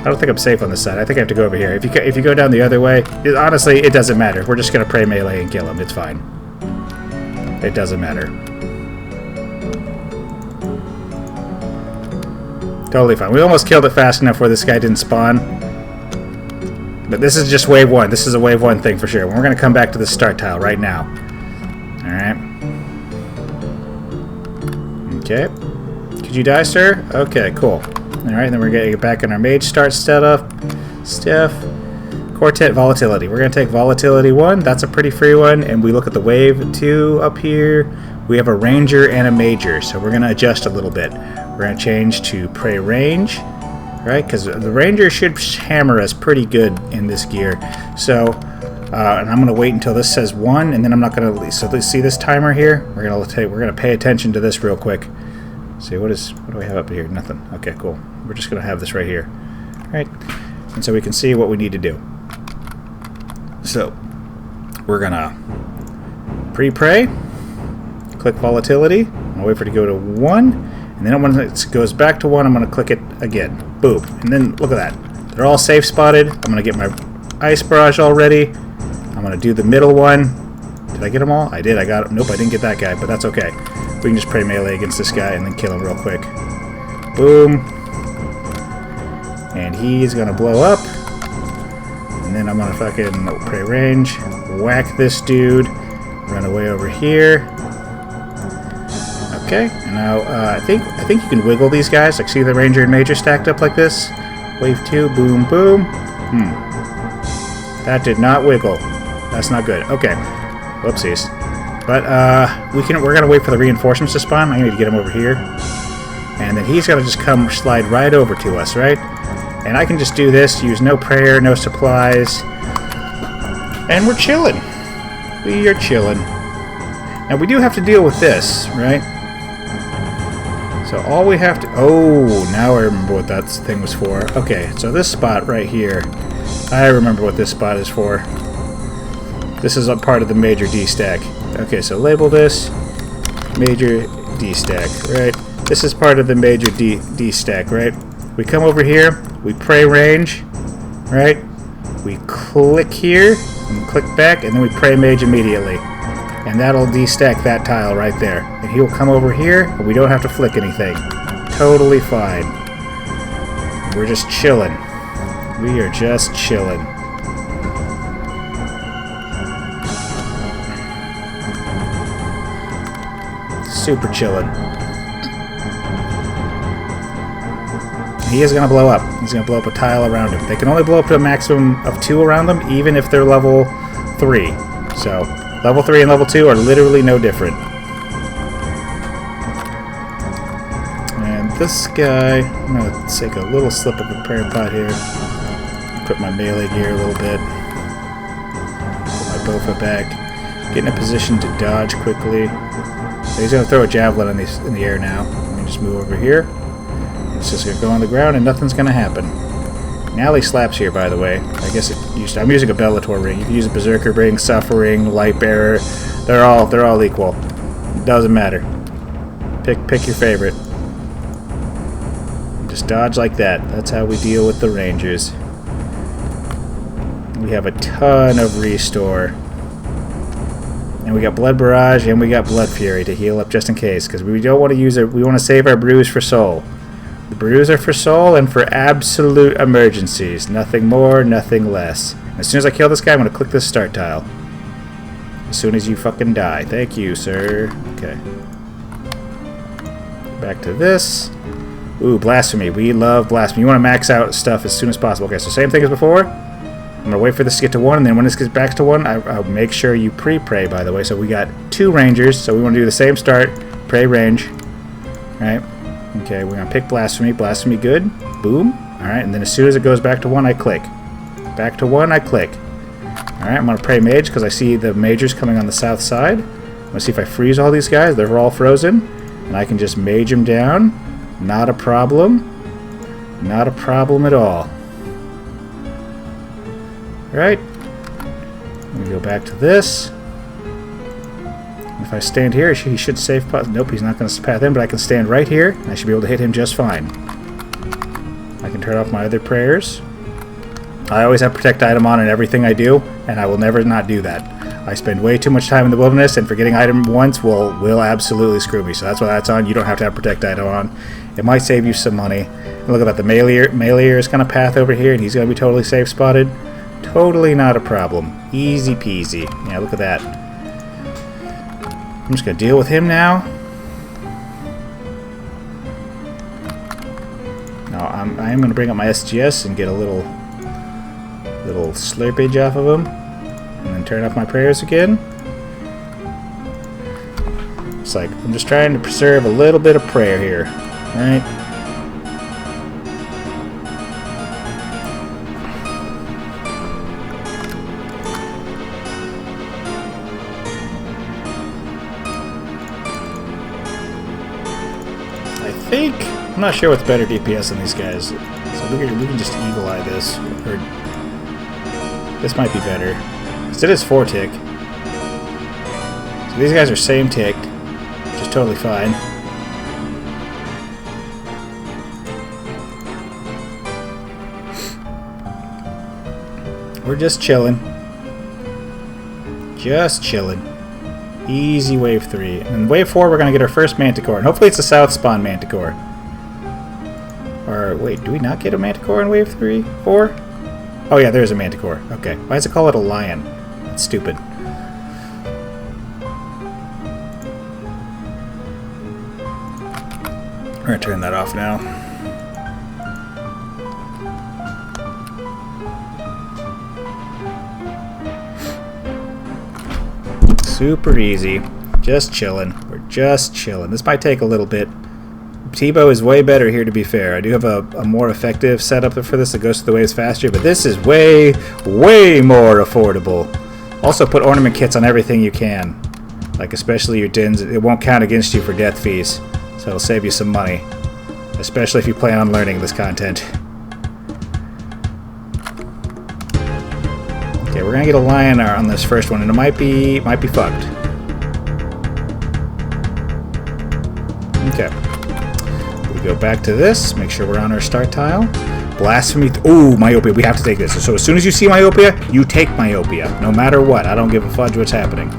I don't think I'm safe on this side. I think I have to go over here. If you go down the other way, honestly, it doesn't matter. We're just gonna pray melee and kill him. It's fine. It doesn't matter. Totally fine. We almost killed it fast enough where this guy didn't spawn. But this is just wave 1. This is a wave 1 thing for sure. We're going to come back to the start tile right now. Alright. Okay. Could you die, sir? Okay, cool. Alright, then we're going to get back in our mage start setup. Stuff. Quartet volatility. We're going to take volatility 1. That's a pretty free one. And we look at the wave 2 up here. We have a ranger and a major. So we're going to adjust a little bit. We're going to change to prey range, right? Because the ranger should hammer us pretty good in this gear. So, and I'm going to wait until this says 1, and then I'm not going to. So let's see this timer here. We're going to pay attention to this real quick. See what do we have up here? Nothing. Okay, cool. We're just going to have this right here, right? And so we can see what we need to do. So we're going to pre-pray, click volatility. I'm going to wait for it to go to 1. And then when it goes back to 1, I'm going to click it again. Boom. And then look at that. They're all safe spotted. I'm going to get my ice barrage all ready. I'm going to do the middle one. Did I get them all? I did. I got them. Nope, I didn't get that guy, but that's okay. We can just pray melee against this guy and then kill him real quick. Boom. And he's going to blow up. And then I'm going to fucking pray range. Whack this dude. Run away over here. Okay, and now I think you can wiggle these guys. Like, see the ranger and major stacked up like this. Wave 2, boom, boom. That did not wiggle. That's not good. Okay, whoopsies. But we're gonna wait for the reinforcements to spawn. I need to get him over here, and then he's gonna just come slide right over to us, right? And I can just do this. Use no prayer, no supplies, and we're chilling. We are chilling. Now we do have to deal with this, right? So all we have to... Oh, now I remember what that thing was for. Okay, so this spot right here, I remember what this spot is for. This is a part of the major destack. Okay, so label this major destack, right? This is part of the major destack, right? We come over here, we pray range, right? We click here, and click back, and then we pray mage immediately. And that'll destack that tile right there. And he'll come over here, and we don't have to flick anything. Totally fine. We're just chilling. We are just chilling. Super chilling. He is going to blow up. He's going to blow up a tile around him. They can only blow up to a maximum of 2 around them, even if they're level 3. So... Level 3 and level 2 are literally no different. And this guy, I'm going to take a little slip of a prayer pot here. Put my melee gear a little bit. Put my Bofa back. Get in a position to dodge quickly. So he's going to throw a javelin in the air now. Let me just move over here. It's just going to go on the ground and nothing's going to happen. Nally slaps here, by the way. I guess I'm using a Bellator ring. You can use a Berserker ring, Suffering, Light Bearer. They're all equal. It doesn't matter. Pick your favorite. Just dodge like that. That's how we deal with the Rangers. We have a ton of restore. And we got Blood Barrage and we got Blood Fury to heal up just in case. Because we don't want to use it. We want to save our brews for soul. The brews are for soul and for absolute emergencies. Nothing more, nothing less. As soon as I kill this guy, I'm going to click this start tile. As soon as you fucking die. Thank you, sir. Okay. Back to this. Ooh, Blasphemy. We love Blasphemy. You want to max out stuff as soon as possible. Okay, so same thing as before. I'm going to wait for this to get to 1, and then when this gets back to 1, I'll make sure you pre-pray, by the way. So we got 2 Rangers, so we want to do the same start. Pray range. Right? Okay, we're going to pick Blasphemy. Blasphemy good. Boom. Alright, and then as soon as it goes back to 1, I click. Back to 1, I click. Alright, I'm going to pray mage because I see the majors coming on the south side. I'm going to see if I freeze all these guys. They're all frozen. And I can just mage them down. Not a problem. Not a problem at all. Right. Let me go back to this. If I stand here, he should safe pot. Nope, he's not going to path in, but I can stand right here. I should be able to hit him just fine. I can turn off my other prayers. I always have protect item on in everything I do, and I will never not do that. I spend way too much time in the wilderness, and forgetting item once will absolutely screw me. So that's why that's on. You don't have to have protect item on. It might save you some money. And look at that. The meleer is going to path over here, and he's going to be totally safe spotted. Totally not a problem. Easy peasy. Yeah, look at that. I'm just going to deal with him now. Now I am going to bring up my SGS and get a little slurpage off of him. And then turn off my prayers again. It's like I'm just trying to preserve a little bit of prayer here. Right? I'm not sure what's better DPS than these guys. So we can just eagle eye this. Or this might be better. It is 4 tick. So these guys are same ticked, which is totally fine. We're just chilling. Just chilling. Easy wave 3. And wave 4 we're going to get our first Manticore. And hopefully it's a south spawn Manticore. Or wait, do we not get a Manticore in wave 3? 4? Oh yeah, there's a Manticore. Okay. Why does it call it a lion? That's stupid. We're going to turn that off now. Super easy. Just chilling. We're just chilling. This might take a little bit. Tebow is way better here, to be fair. I do have a more effective setup for this that goes through the waves faster, but this is way, way more affordable. Also, put ornament kits on everything you can. Like, especially your dins. It won't count against you for death fees, so it'll save you some money. Especially if you plan on learning this content. Okay, we're gonna get a lion on this first one, and it might be fucked. Okay. We go back to this. Make sure we're on our start tile. Blasphemy. Ooh, myopia. We have to take this. So as soon as you see myopia, you take myopia, no matter what. I don't give a fudge what's happening.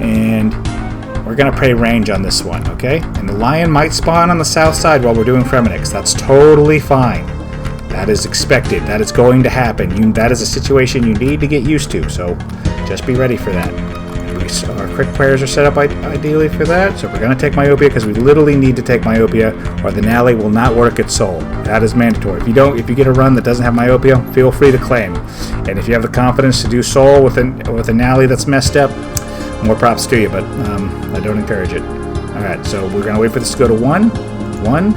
And we're gonna pray range on this one, okay? And the lion might spawn on the south side while we're doing Fremenix. That's totally fine. That is expected. That is going to happen. That is a situation you need to get used to, so just be ready for that. Our quick prayers are set up ideally for that, so we're going to take myopia because we literally need to take myopia, or the Nally will not work at soul. That is mandatory. If you get a run that doesn't have myopia, feel free to claim. And if you have the confidence to do soul with a Nally that's messed up, more props to you, but I don't encourage it. Alright, so we're going to wait for this to go to 1. 1.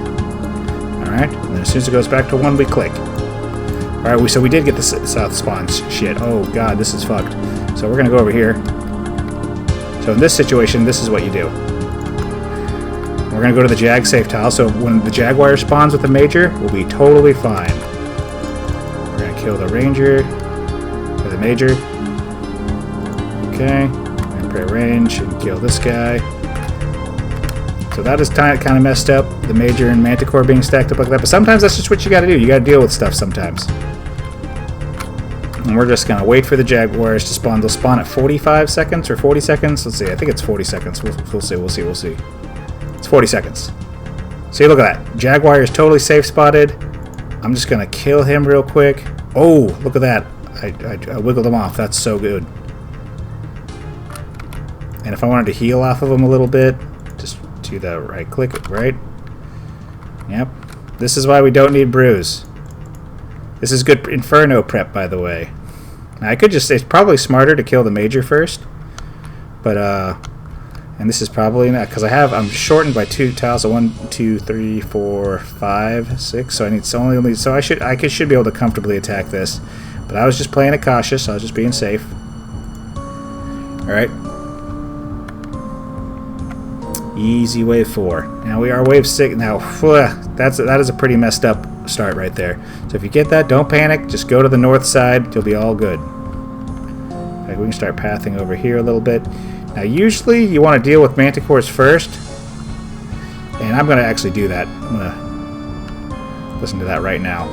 Alright, and then as soon as it goes back to 1, we click. Alright, so we did get the south spawn shit. Oh god, this is fucked. So we're going to go over here. So in this situation, this is what you do. We're going to go to the Jag safe tile, so when the Jaguar spawns with the Major, we'll be totally fine. We're going to kill the Ranger, or the Major. Okay, and pray range and kill this guy. So that is kind of messed up, the Major and Manticore being stacked up like that, but sometimes that's just what you got to do. You got to deal with stuff sometimes. And we're just going to wait for the Jaguars to spawn. They'll spawn at 45 seconds or 40 seconds. Let's see. I think it's 40 seconds. We'll see. It's 40 seconds. See, look at that. Jaguar is totally safe spotted. I'm just going to kill him real quick. Oh, look at that. I wiggled him off. That's so good. And if I wanted to heal off of him a little bit, just do the right click, right? Yep. This is why we don't need Bruise. This is good Inferno prep, by the way. Now, I could just say it's probably smarter to kill the Major first. But, and this is probably not, because I'm shortened by 2 tiles, so 1, 2, 3, 4, 5, 6, so I need so I should be able to comfortably attack this. But I was just playing it cautious, I was just being safe. Alright. Easy wave 4. Now we are wave 6. Now, that is a pretty messed up start right there. So if you get that, don't panic. Just go to the north side. You'll be all good. Okay, we can start pathing over here a little bit. Now, usually you want to deal with manticores first. And I'm going to actually do that. I'm going to listen to that right now.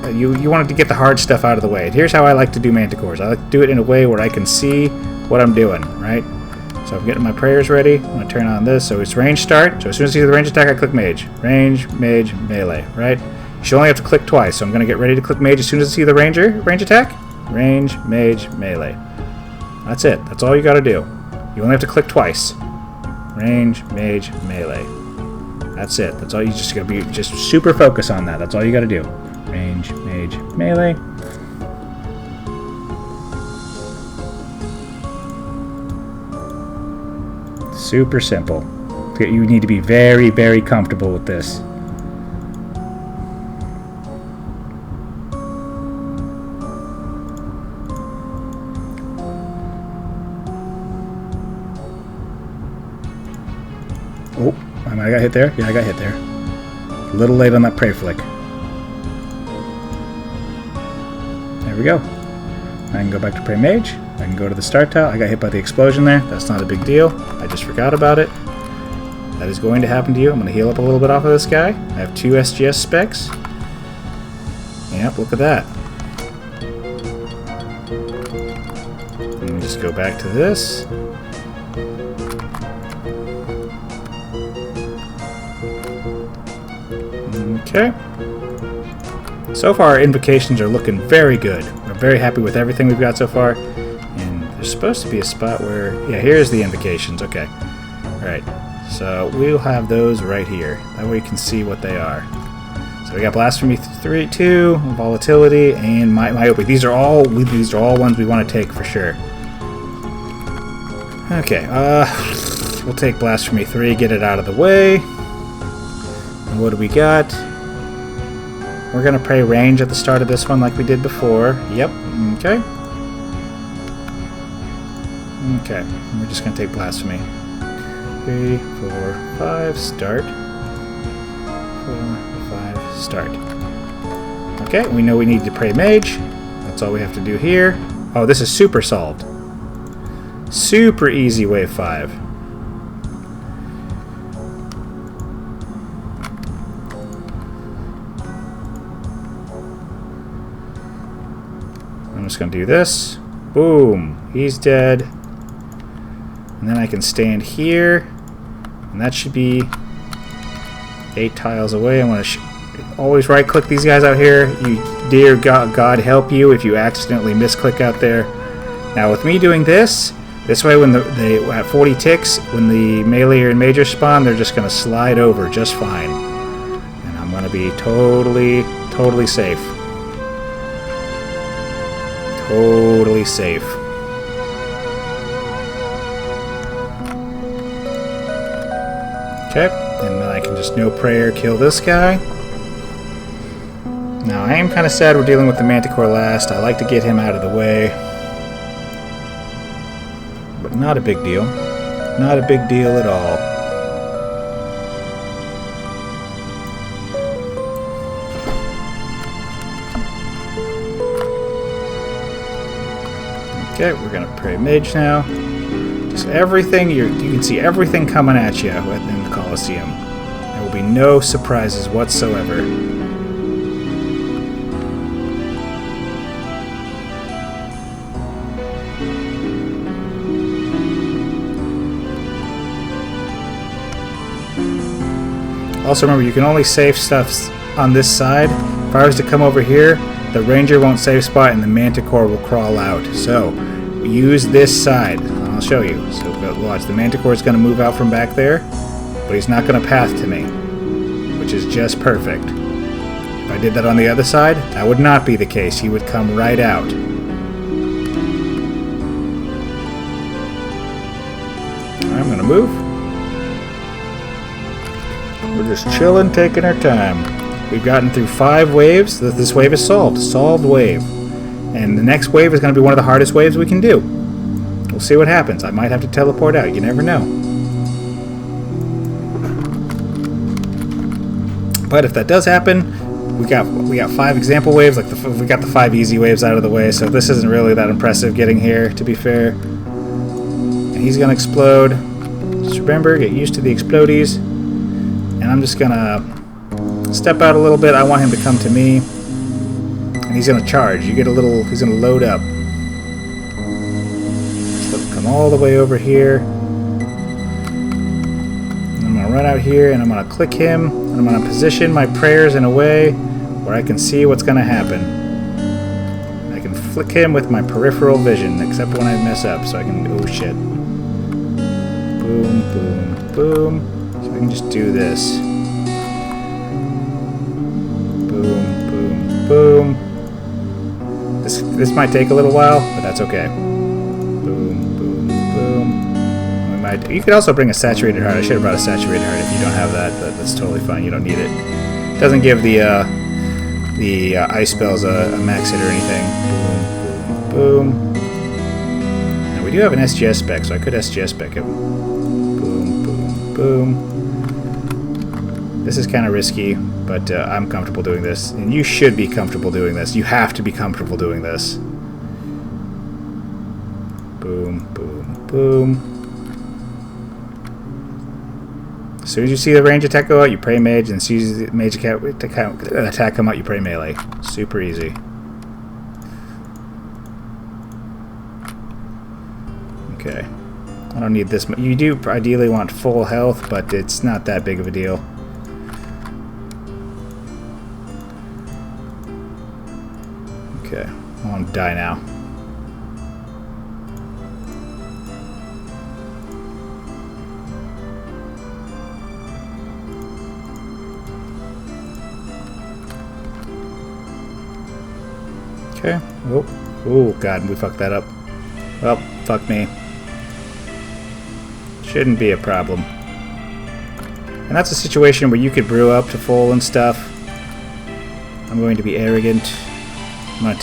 You wanted to get the hard stuff out of the way. Here's how I like to do manticores. I like to do it in a way where I can see what I'm doing, right? So I'm getting my prayers ready. I'm going to turn on this. So it's range start. So as soon as I see the range attack, I click mage. Range, mage, melee, right? You should only have to click twice. So I'm going to get ready to click mage as soon as I see the range attack. Range, mage, melee. That's it. That's all you got to do. You only have to click twice. Range, mage, melee. That's it. That's all you just got to be. Just super focus on that. That's all you got to do. Range, mage, melee. Super simple. You need to be very, very comfortable with this. Oh, I got hit there. Yeah, I got hit there. A little late on that prey flick. There we go. I can go back to Prey Mage. I can go to the start tile. I got hit by the explosion there. That's not a big deal. I just forgot about it. That is going to happen to you. I'm going to heal up a little bit off of this guy. I have 2 SGS specs. Yep, look at that. Let me just go back to this. Okay. So far, our invocations are looking very good. We're very happy with everything we've got so far. And there's supposed to be a spot where... Yeah, here's the invocations. Okay. Alright. So we'll have those right here. That way you can see what they are. So we got Blasphemy 2, Volatility, and Myopia. These are all ones we want to take for sure. Okay. We'll take Blasphemy 3, get it out of the way. And what do we got? We're going to pray range at the start of this one like we did before. Yep. Okay. Okay. And we're just going to take Blasphemy. 3, 4, 5, start. 4, 5, start. Okay, we know we need to pray mage. That's all we have to do here. Oh, this is super solved. Super easy wave 5. I'm just going to do this. Boom. He's dead. And then I can stand here. And that should be 8 tiles away. I want to always right-click these guys out here. You, dear God help you if you accidentally misclick out there. Now with me doing this way when they at 40 ticks, when the melee and major spawn, they're just going to slide over just fine. And I'm going to be totally safe. Totally safe. Okay, and then I can just no prayer kill this guy. Now I am kind of sad we're dealing with the Manticore last. I like to get him out of the way. But not a big deal. Not a big deal at all. Okay, we're going to pray mage now. Just everything, you can see everything coming at you in the Coliseum. There will be no surprises whatsoever. Also remember, you can only save stuff on this side. If I was to come over here, the ranger won't save spot and the manticore will crawl out. So use this side. I'll show you. So watch, the manticore is going to move out from back there, but he's not going to path to me, which is just perfect. If I did that on the other side, that would not be the case. He would come right out. I'm going to move. We're just chilling, taking our time. We've gotten through 5 waves. This wave is solved. Solved wave. And the next wave is going to be one of the hardest waves we can do. We'll see what happens. I might have to teleport out. You never know. But if that does happen, we got 5 example waves. Like we got the 5 easy waves out of the way. So this isn't really that impressive getting here, to be fair. And he's gonna explode. Just remember, get used to the explodies. And I'm just gonna step out a little bit. I want him to come to me. And he's gonna charge. You get a little. He's gonna load up. So come all the way over here. And I'm gonna run out here, and I'm gonna click him, and I'm gonna position my prayers in a way where I can see what's gonna happen. I can flick him with my peripheral vision, except when I mess up. So I can. Oh shit. Boom, boom, boom. So I can just do this. Boom, boom, boom. This might take a little while, but that's okay. Boom, boom, boom. You could also bring a saturated heart. I should have brought a saturated heart. If you don't have that, that's totally fine. You don't need it. It doesn't give the ice spells a max hit or anything. Boom, boom, boom. Now we do have an SGS spec, so I could SGS spec it. Boom, boom, boom. This is kind of risky, but I'm comfortable doing this. And you should be comfortable doing this. You have to be comfortable doing this. Boom, boom, boom. As soon as you see the range attack go out, you pray mage, and as soon as the mage attack come out, you pray melee. Super easy. Okay. I don't need this much. You do ideally want full health, but it's not that big of a deal. Okay. I want to die now. Okay. Oh, God, we fucked that up. Well, fuck me. Shouldn't be a problem. And that's a situation where you could brew up to full and stuff. I'm going to be arrogant. I'm gonna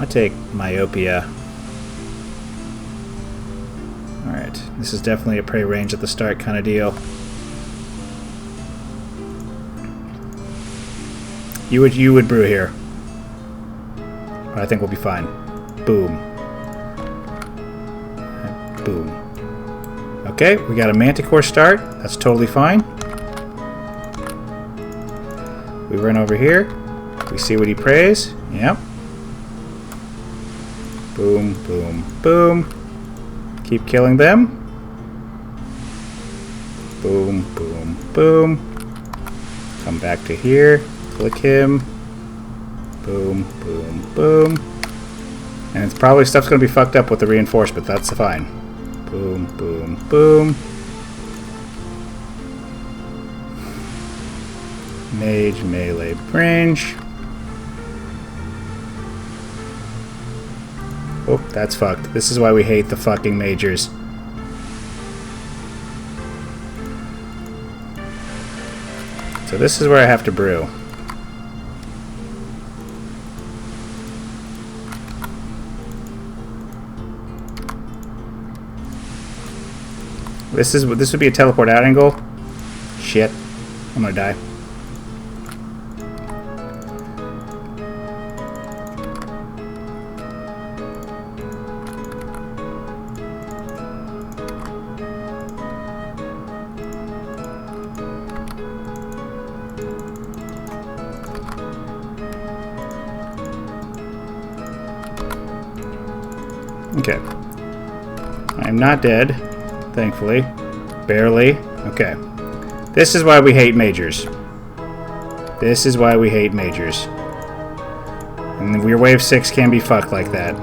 take myopia. Alright, this is definitely a prey range at the start kind of deal. You would brew here. But I think we'll be fine. Boom. Boom. Okay, we got a Manticore start. That's totally fine. We run over here. We see what he prays. Yep. Boom, boom, boom. Keep killing them. Boom, boom, boom. Come back to here. Click him. Boom, boom, boom. And it's probably stuff's going to be fucked up with the reinforcement. That's fine. Boom, boom, boom. Mage, melee, range. Oh, that's fucked. This is why we hate the fucking majors. So this is where I have to brew. This would be a teleport out angle. Shit. I'm gonna die. Okay. I am not dead, thankfully. Barely. Okay. This is why we hate majors. This is why we hate majors. And your wave 6 can be fucked like that.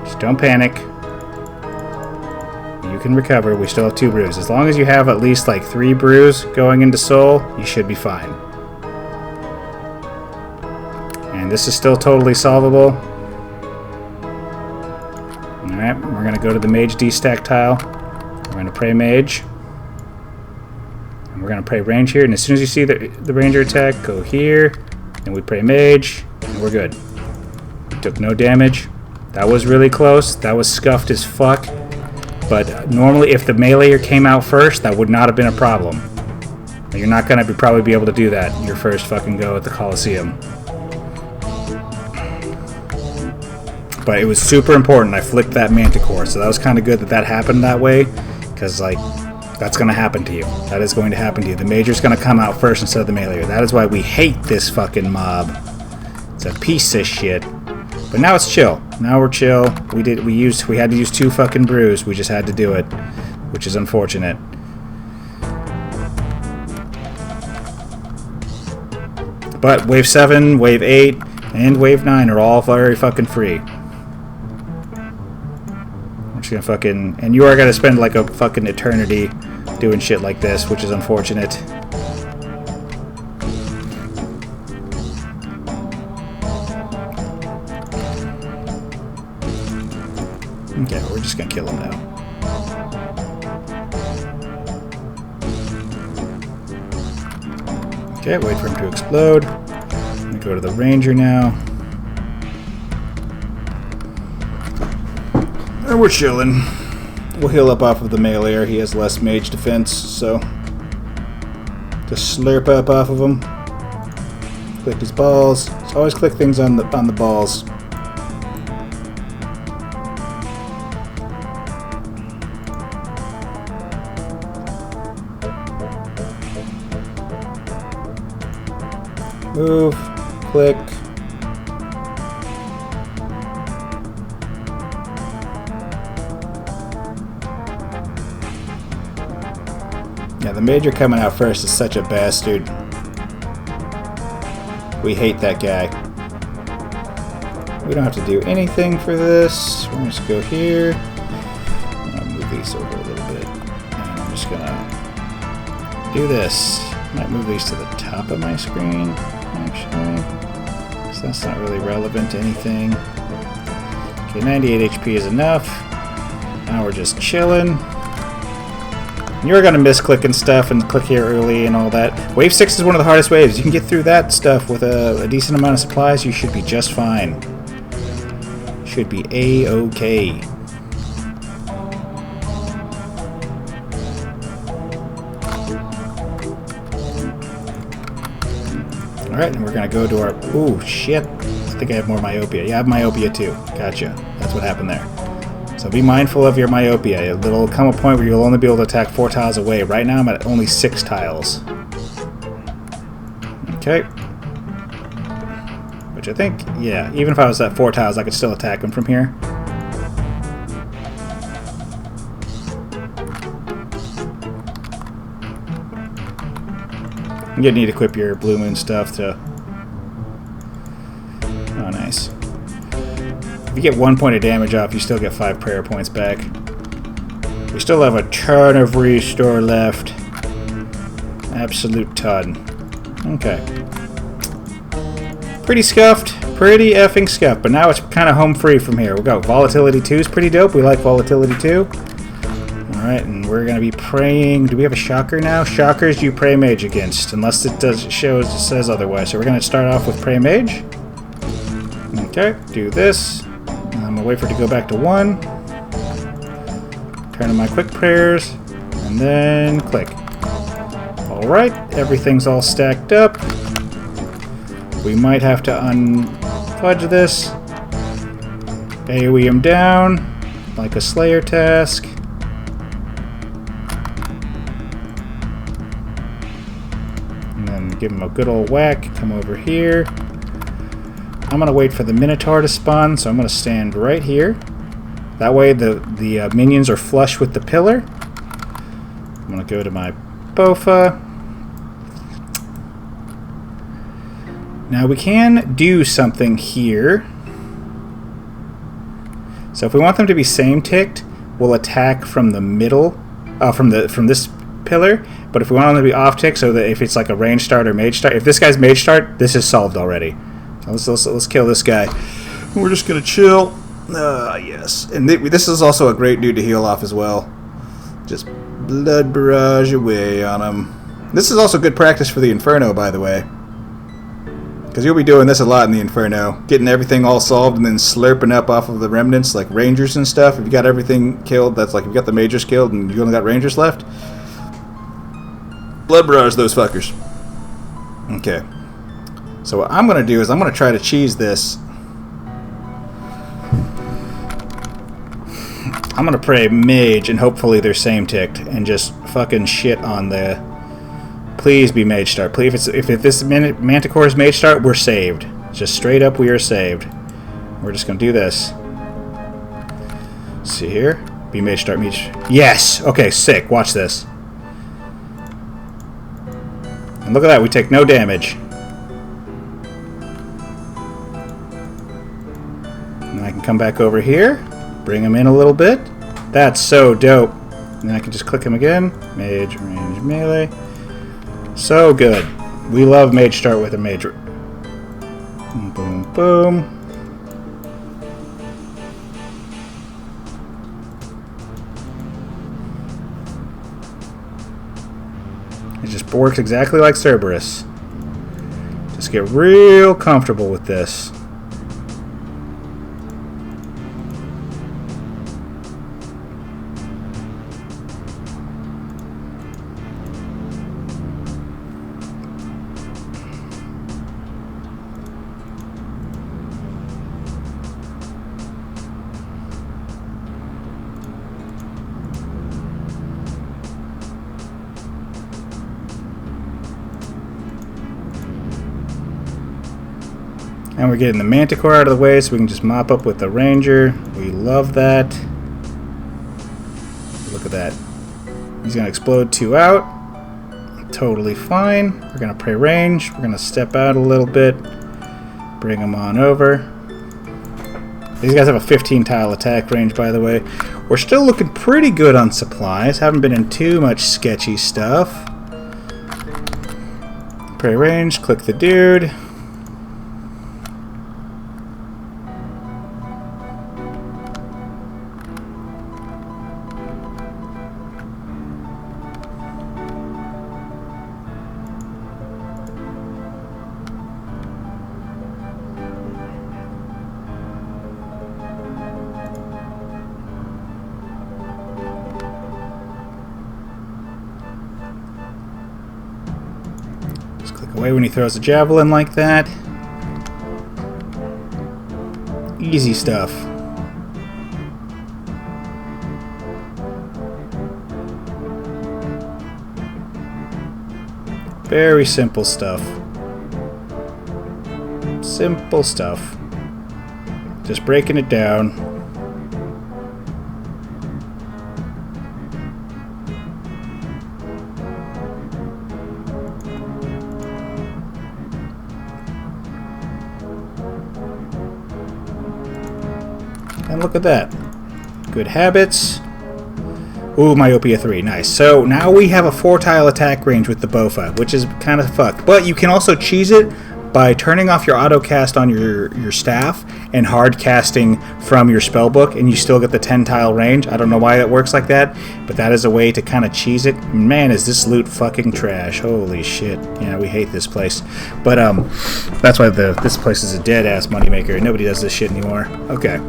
Just don't panic. You can recover. We still have 2 brews. As long as you have at least like 3 brews going into soul, you should be fine. And this is still totally solvable. Alright, we're going to go to the mage destack tile. We're going to pray mage. And we're going to pray range here. And as soon as you see the ranger attack, go here. And we pray mage. And we're good. Took no damage. That was really close. That was scuffed as fuck. But normally if the meleeer came out first, that would not have been a problem. You're not going to probably be able to do that your first fucking go at the Coliseum. But it was super important. I flicked that Manticore, so that was kind of good that that happened that way, because, like, that's going to happen to you. That is going to happen to you. The Major's going to come out first instead of the melee. That is why we hate this fucking mob. It's a piece of shit. But now it's chill. Now we're chill. We had to use 2 fucking brews. We just had to do it, which is unfortunate. But Wave 7, Wave 8, and Wave 9 are all very fucking free. I'm just gonna fucking... And you are gonna spend like a fucking eternity doing shit like this, which is unfortunate. Okay, we're just gonna kill him now. Okay, wait for him to explode. I'm gonna go to the Ranger now. And we're chilling. We'll heal up off of the melee. He has less mage defense, so just slurp up off of him. Click his balls. Just always click things on the balls. Move, click. Yeah, the Major coming out first is such a bastard. We hate that guy. We don't have to do anything for this. We're gonna just go here. I'm gonna move these over a little bit. And I'm just gonna do this. Might move these to the top of my screen, actually. So that's not really relevant to anything. Okay, 98 HP is enough. Now we're just chilling. You're gonna miss clicking stuff and click here early and all that. Wave 6 is one of the hardest waves. You can get through that stuff with a decent amount of supplies. You should be just fine. Should be A-okay. Alright, and we're gonna go to our... Ooh, shit. I think I have more myopia. Yeah, I have myopia too. Gotcha. That's what happened there. So be mindful of your myopia. There'll come a point where you'll only be able to attack 4 tiles away. Right now I'm at only 6 tiles. Okay. Which I think, yeah, even if I was at 4 tiles, I could still attack him from here. You're gonna need to equip your Blue Moon stuff to... Oh, nice. If you get 1 point of damage off, you still get 5 prayer points back. We still have a ton of restore left. Absolute ton. Okay. Pretty scuffed. Pretty effing scuffed. But now it's kind of home free from here. We'll go. Volatility 2 is pretty dope. We like Volatility 2. Alright, and we're going to be praying... Do we have a Shocker now? Shockers you pray mage against, unless it says otherwise. So we're going to start off with pray mage. Okay, do this. I'm going to wait for it to go back to 1. Turn on my quick prayers, and then click. Alright, everything's all stacked up. We might have to unfudge this. AoE him down, like a Slayer task. And then give him a good old whack, come over here. I'm going to wait for the Minotaur to spawn, so I'm going to stand right here. That way the minions are flush with the pillar. I'm going to go to my Bofa. Now we can do something here. So if we want them to be same ticked, we'll attack from the middle, from this pillar. But if we want them to be off ticked, so that if it's like a range start or mage start, if this guy's mage start, this is solved already. Let's kill this guy. We're just gonna chill. Yes. And this is also a great dude to heal off as well. Just blood barrage away on him. This is also good practice for the Inferno, by the way. Because you'll be doing this a lot in the Inferno. Getting everything all solved and then slurping up off of the remnants, like Rangers and stuff. If you got everything killed, that's like if you got the Majors killed and you only got Rangers left. Blood barrage those fuckers. Okay. So what I'm going to do is I'm going to try to cheese this. I'm going to pray mage and hopefully they're same ticked and just fucking shit on the... Please be mage start. Please, if this Manticore is mage start, we're saved. Just straight up, we are saved. We're just going to do this. See here? Be mage start, mage. Yes! Okay, sick. Watch this. And look at that, we take no damage. And I can come back over here, bring him in a little bit. That's so dope. And then I can just click him again. Mage, range, melee. So good. We love mage start with a mage. Boom, boom, boom. It just works exactly like Cerberus. Just get real comfortable with this. And we're getting the Manticore out of the way so we can just mop up with the Ranger. We love that. Look at that. He's going to explode 2 out. Totally fine. We're going to pray range. We're going to step out a little bit. Bring him on over. These guys have a 15 tile attack range, by the way. We're still looking pretty good on supplies. Haven't been in too much sketchy stuff. Pray range. Click the dude. Away when he throws a javelin like that. Easy stuff. Very simple stuff. Simple stuff. Just breaking it down. And look at that. Good habits. Ooh, myopia 3. Nice. So now we have a 4-tile attack range with the Bofa, which is kind of fucked. But you can also cheese it by turning off your auto cast on your staff and hard casting from your spellbook, and you still get the 10-tile range. I don't know why it works like that, but that is a way to kind of cheese it. Man, is this loot fucking trash. Holy shit. Yeah, we hate this place. But that's why this place is a dead-ass moneymaker. Nobody does this shit anymore. Okay.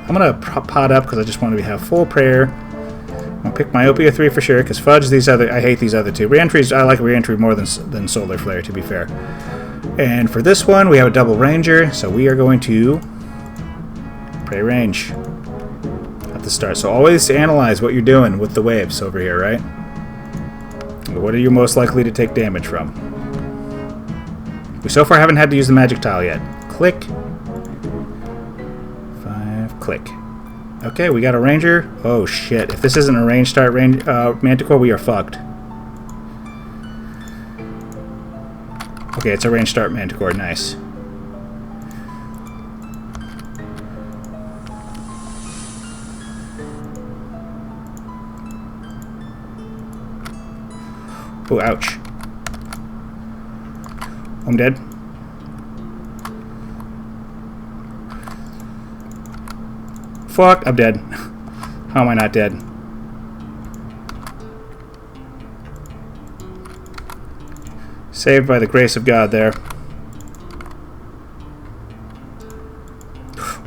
I'm going to pot up because I just want to have full prayer. I'm going to pick myopia 3 for sure, because fudge these other... I hate these other two. Reentries, I like reentry more than solar flare, to be fair. And for this one, we have a double ranger, so we are going to pray range at the start. So always analyze what you're doing with the waves over here, right? What are you most likely to take damage from? We so far haven't had to use the magic tile yet. Click. Click. Okay, we got a ranger. Oh shit! If this isn't a range start Manticore, we are fucked. Okay, it's a range start Manticore. Nice. Oh, ouch! I'm dead. Fuck, I'm dead. How am I not dead? Saved by the grace of God there.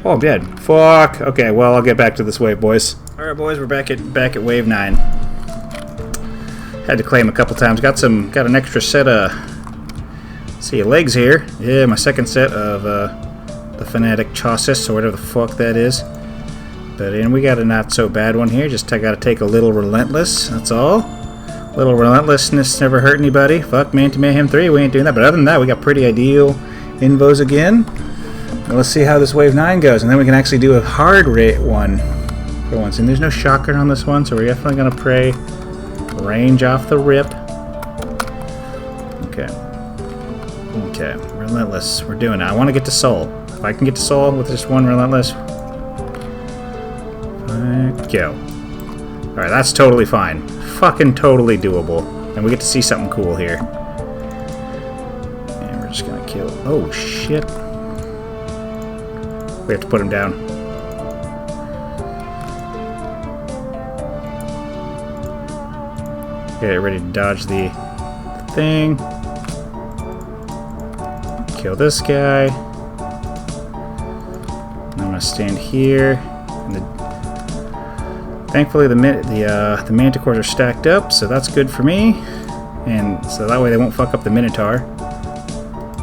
Oh, I'm dead. Fuck. Okay, well, I'll get back to this wave, boys. Alright, boys, we're back at wave 9. Had to claim a couple times. Got an extra set of legs here. Yeah, my second set of the Fanatic Chaucis, or whatever the fuck that is. But and we got a not so bad one here. Just got to take a little relentless. That's all. Little relentlessness never hurt anybody. Fuck Man to Mayhem 3. We ain't doing that. But other than that, we got pretty ideal Invos again. Now let's see how this Wave 9 goes, and then we can actually do a hard rate one for once. And there's no shotgun on this one, so we're definitely gonna pray range off the rip. Okay. Okay. Relentless. We're doing it. I want to get to soul. If I can get to soul with just one relentless. Go. Alright, that's totally fine. Fucking totally doable. And we get to see something cool here. And we're just gonna kill. Oh shit. We have to put him down. Get ready to dodge the thing. Kill this guy. I'm gonna stand here. And thankfully, the Manticores are stacked up, so that's good for me. And so that way they won't fuck up the Minotaur.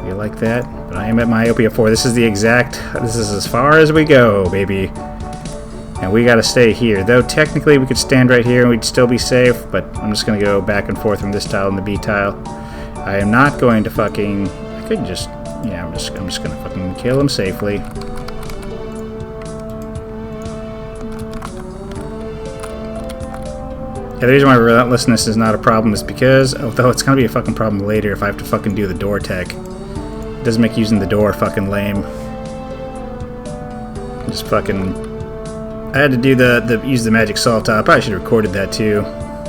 You like that? But I am at Myopia 4. This is as far as we go, baby. And we gotta stay here. Though technically we could stand right here and we'd still be safe, but I'm just gonna go back and forth from this tile and the B tile. I am not going to fucking... I could just... Yeah, I'm just gonna fucking kill him safely. Yeah, the reason why relentlessness is not a problem is because, although it's gonna be a fucking problem later if I have to fucking do the door tech. It doesn't make using the door fucking lame. Just fucking... I had to do use the magic salt top. I probably should have recorded that too.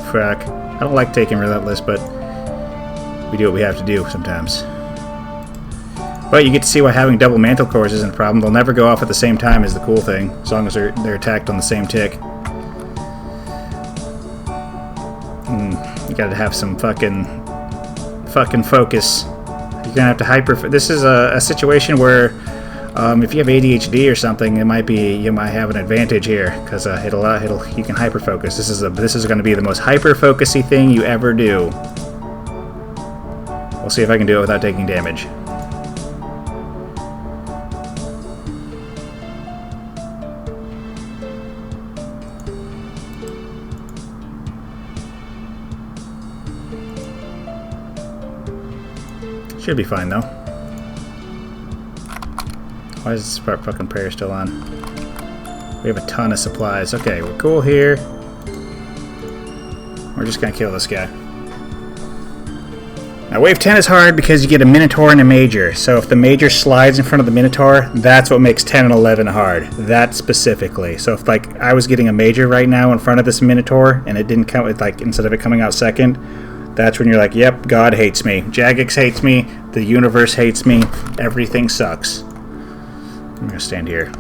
Frack. I don't like taking relentless, but we do what we have to do sometimes. But you get to see why having double mantle cores isn't a problem. They'll never go off at the same time is the cool thing, as long as they're attacked on the same tick. You gotta have some fucking focus. You're gonna have to This is a situation where if you have ADHD or something, you might have an advantage here because you can hyper focus. This is going to be the most hyper focusy thing you ever do. We'll see if I can do it without taking damage. Should be fine though. Why is this fucking prayer still on? We have a ton of supplies. Okay, we're cool here. We're just gonna kill this guy. Now wave 10 is hard because you get a Minotaur and a Major. So if the Major slides in front of the Minotaur, that's what makes 10 and 11 hard. That specifically. So if like I was getting a Major right now in front of this Minotaur and it didn't come with like instead of it coming out second, that's when you're like, yep, God hates me. Jagex hates me. The universe hates me. Everything sucks. I'm gonna stand here.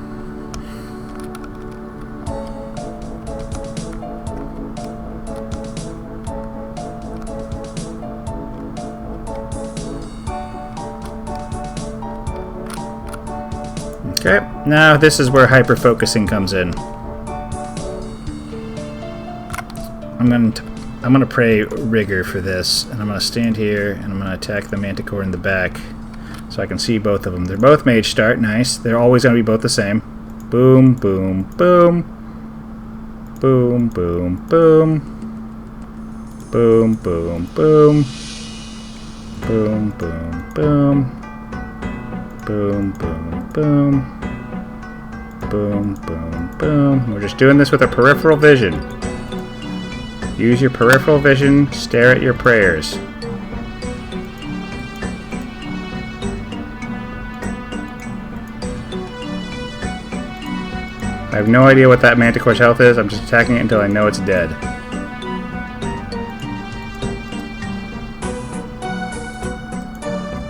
Okay, now this is where hyper focusing comes in. I'm gonna pray rigor for this, and I'm gonna stand here and I'm gonna attack the Manticore in the back. So I can see both of them. They're both mage start. Nice. They're always going to be both the same. Boom, boom, boom. Boom, boom, boom. Boom, boom, boom. Boom, boom, boom. Boom, boom, boom. Boom, boom, boom. We're just doing this with a peripheral vision. Use your peripheral vision. Stare at your prayers. I have no idea what that Manticore's health is. I'm just attacking it until I know it's dead.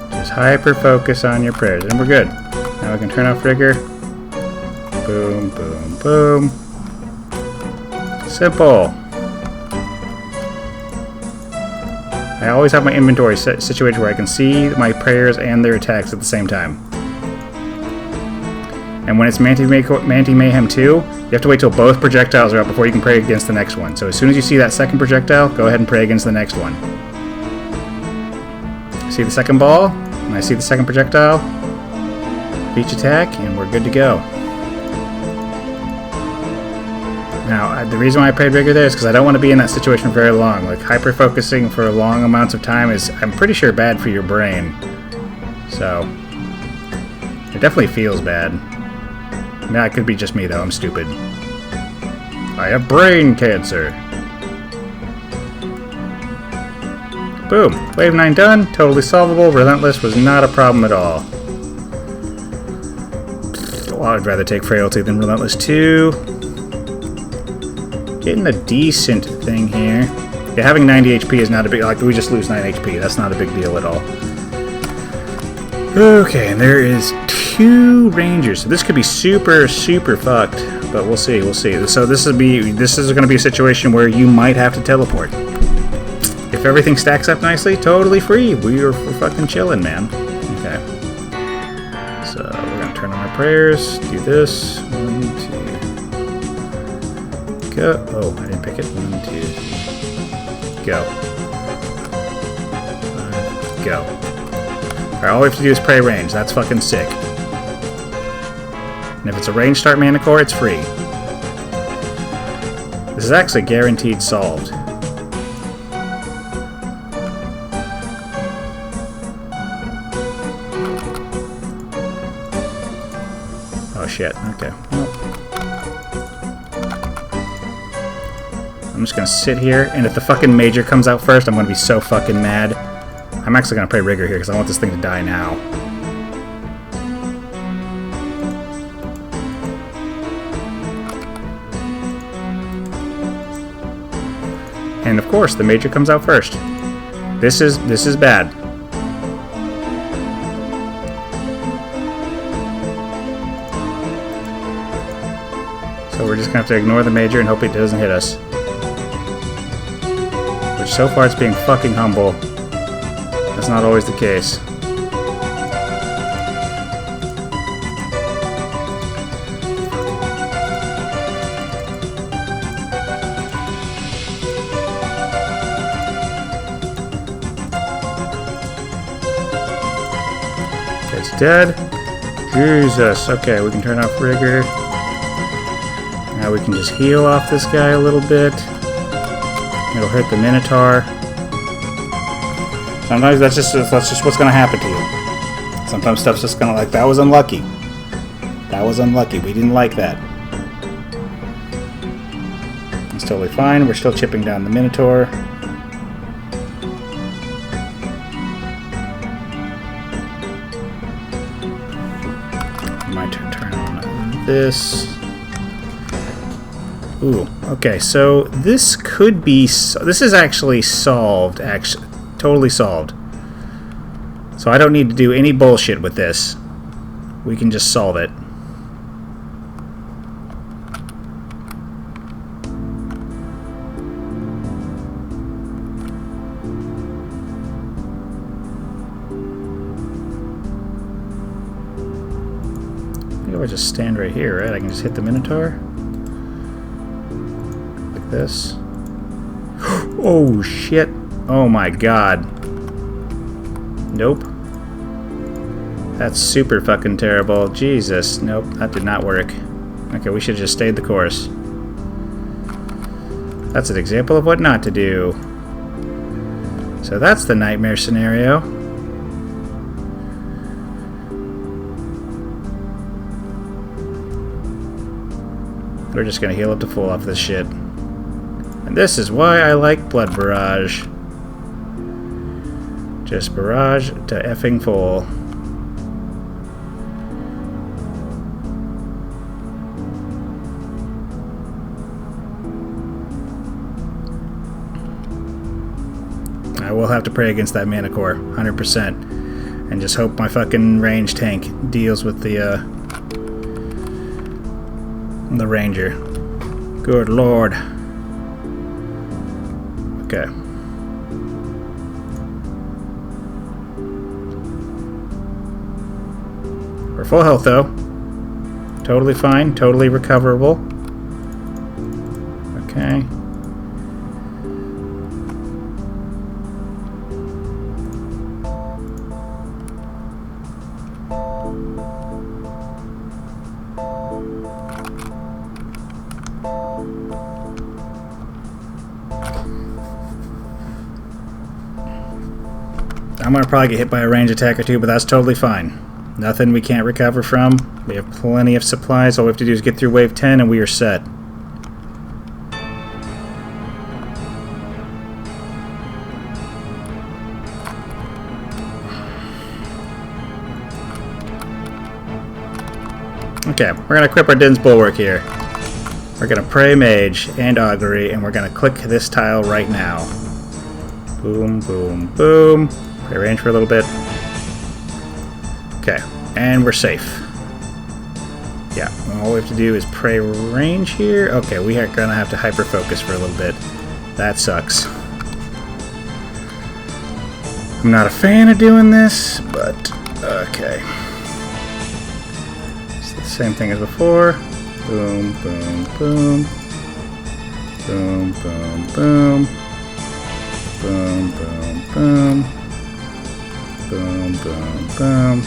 Just hyper focus on your prayers, and we're good. Now we can turn off rigor. Boom, boom, boom. Simple. I always have my inventory situated where I can see my prayers and their attacks at the same time. And when it's Manti Mayhem 2, you have to wait till both projectiles are up before you can pray against the next one. So as soon as you see that second projectile, go ahead and pray against the next one. See the second ball? And I see the second projectile. Each attack, and we're good to go. Now, the reason why I prayed rigor there is because I don't want to be in that situation very long. Like, hyper-focusing for long amounts of time is, I'm pretty sure, bad for your brain. So, it definitely feels bad. Nah, it could be just me, though. I'm stupid. I have brain cancer. Boom. Wave 9 done. Totally solvable. Relentless was not a problem at all. Well, I'd rather take Frailty than Relentless 2. Getting a decent thing here. Yeah, having 90 HP is not a big... Like, we just lose 9 HP. That's not a big deal at all. Okay, and there is 2 Rangers. So this could be super, super fucked. But we'll see, we'll see. So this is going to be a situation where you might have to teleport. If everything stacks up nicely, totally free. We're fucking chilling, man. Okay. So we're going to turn on our prayers. Do this. 1, 2... Go. Oh, I didn't pick it. 1, 2, 3. Go. 5, go. Alright, all we have to do is pray range. That's fucking sick. And if it's a range start mana core, it's free. This is actually guaranteed solved. Oh shit, okay. Well, I'm just gonna sit here, and if the fucking Major comes out first, I'm gonna be so fucking mad. I'm actually gonna play Rigor here, because I want this thing to die now. And of course, the Major comes out first. This is bad. So we're just gonna have to ignore the Major and hope it doesn't hit us. Which so far it's being fucking humble. That's not always the case. It's dead. Jesus. Okay, we can turn off Rigor. Now we can just heal off this guy a little bit. It'll hit the Minotaur. Sometimes that's just what's gonna happen to you. Sometimes stuff's just gonna that was unlucky. That was unlucky. We didn't like that. It's totally fine. We're still chipping down the Minotaur. My turn on this. Ooh, okay, so this could be... This is actually solved, totally solved. So I don't need to do any bullshit with this. We can just solve it. I think I'll just stand right here, right? I can just hit the Minotaur. This. Oh shit. Oh my god. Nope. That's super fucking terrible. Jesus. Nope, that did not work. Okay, we should have just stayed the course. That's an example of what not to do. So that's the nightmare scenario. We're just gonna heal up to full off this shit. And this is why I like Blood Barrage. Just barrage to effing full. I will have to pray against that mana core, 100%. And just hope my fucking range tank deals with the Ranger. Good lord. Okay. We're full health though. Totally fine. Totally recoverable. Okay. I'm going to probably get hit by a range attack or two, but that's totally fine. Nothing we can't recover from. We have plenty of supplies. All we have to do is get through wave 10 and we are set. Okay, we're going to equip our Din's Bulwark here. We're going to pray Mage and Augury, and we're going to click this tile right now. Boom, boom, boom. Pray range for a little bit. Okay, and we're safe. Yeah, all we have to do is pray range here. Okay, we are going to have to hyper-focus for a little bit. That sucks. I'm not a fan of doing this, but okay. It's the same thing as before. Boom, boom, boom. Boom, boom, boom. Boom, boom, boom. Boom, boom, boom.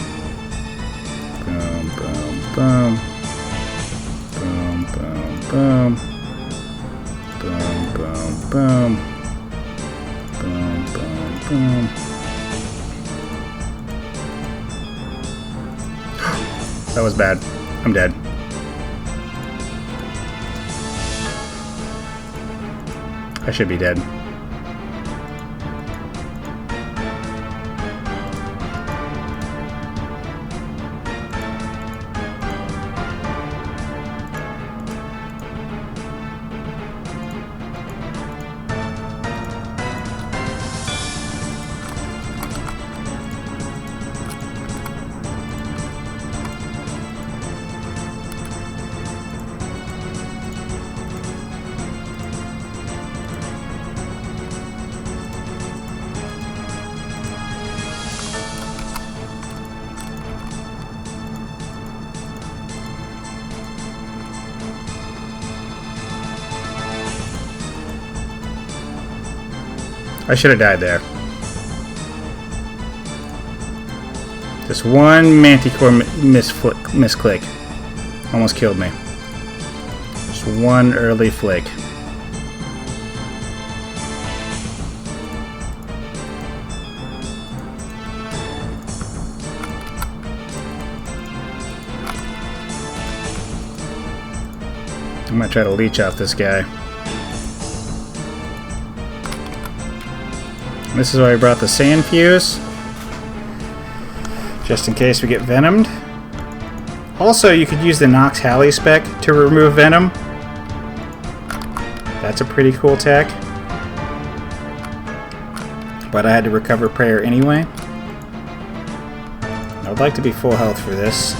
Boom, boom, boom. Boom, boom, boom. Boom, boom, boom. Boom, boom, boom. That was bad. I'm dead. I should be dead. I should have died there. Just one Manticore misclick. Almost killed me. Just one early flick. I'm gonna try to leech off this guy. This is why I brought the Sand Fuse, just in case we get venomed. Also, you could use the Nox Halley spec to remove venom. That's a pretty cool tech. But I had to recover prayer anyway. I would like to be full health for this,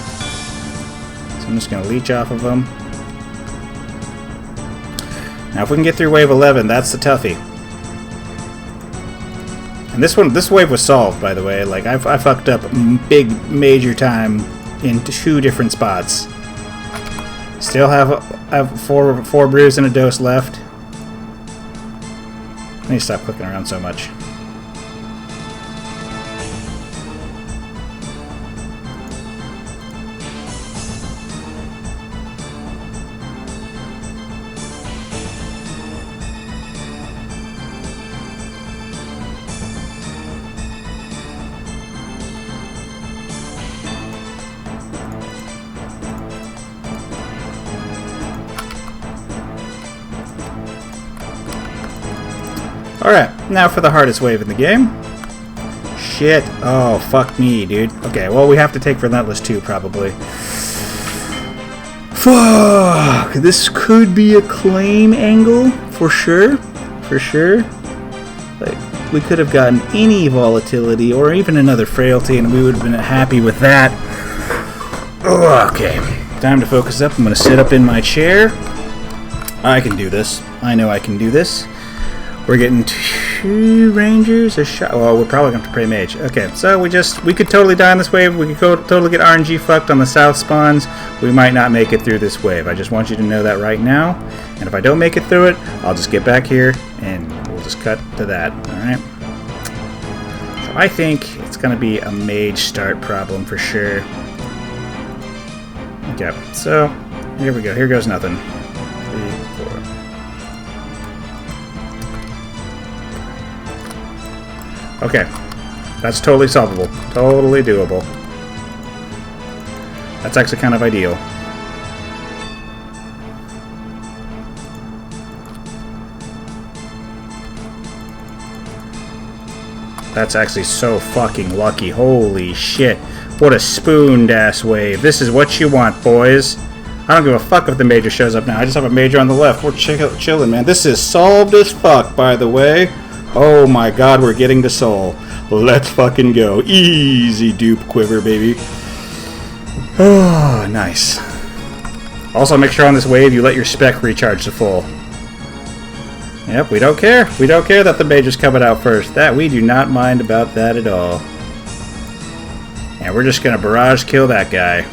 so I'm just going to leech off of them. Now if we can get through wave 11, that's the toughie. And this wave was solved, by the way. Like, I fucked up big, major time in 2 different spots. Still have four brews and a dose left. I need to stop clicking around so much. Alright, now for the hardest wave in the game. Shit. Oh, fuck me, dude. Okay, well, we have to take Relentless 2, probably. Fuck! This could be a claim angle, for sure. For sure. Like, we could have gotten any volatility, or even another frailty, and we would have been happy with that. Okay, time to focus up. I'm going to sit up in my chair. I can do this. I know I can do this. We're getting 2 rangers a shot. Well, we're probably going to play mage. Okay, so we could totally die on this wave. We could totally get RNG fucked on the south spawns. We might not make it through this wave. I just want you to know that right now. And if I don't make it through it, I'll just get back here and we'll just cut to that. Alright? So I think it's going to be a mage start problem for sure. Okay, so here we go. Here goes nothing. 3, 4. Okay, that's totally solvable. Totally doable. That's actually kind of ideal. That's actually so fucking lucky. Holy shit. What a spooned-ass wave. This is what you want, boys. I don't give a fuck if the major shows up now. I just have a major on the left. We're chilling, man. This is solved as fuck, by the way. Oh my god, we're getting to soul. Let's fucking go. Easy dupe quiver, baby. Oh, nice. Also, make sure on this wave you let your spec recharge to full. Yep, we don't care. We don't care that the major's coming out first. That we do not mind about that at all. And we're just gonna barrage kill that guy.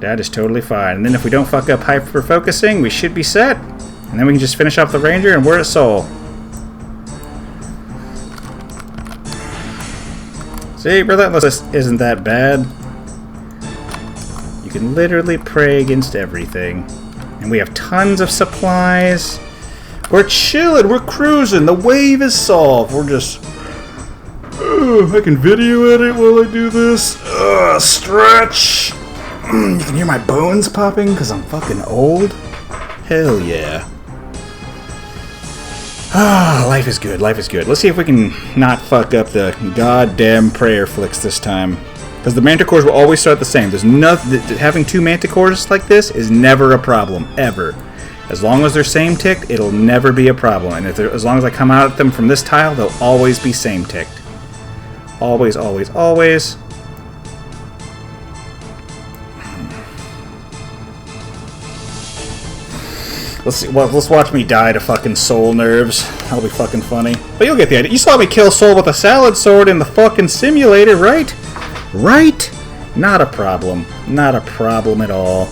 That is totally fine. And then if we don't fuck up hyper focusing, we should be set. And then we can just finish off the ranger and we're at soul. See, relentless isn't that bad. You can literally pray against everything. And we have tons of supplies. We're chilling, we're cruising, the wave is solved. We're just... I can video edit while I do this. Stretch! You can hear my bones popping because I'm fucking old. Hell yeah. Ah, life is good, life is good. Let's see if we can not fuck up the goddamn prayer flicks this time. Because the manticores will always start the same. There's nothing... Having 2 manticores like this is never a problem, ever. As long as they're same ticked, it'll never be a problem. And if as long as I come out at them from this tile, they'll always be same ticked. Always, always, always. Let's watch me die to fucking soul nerves. That'll be fucking funny. But you'll get the idea. You saw me kill soul with a salad sword in the fucking simulator, right? Right? Not a problem. Not a problem at all.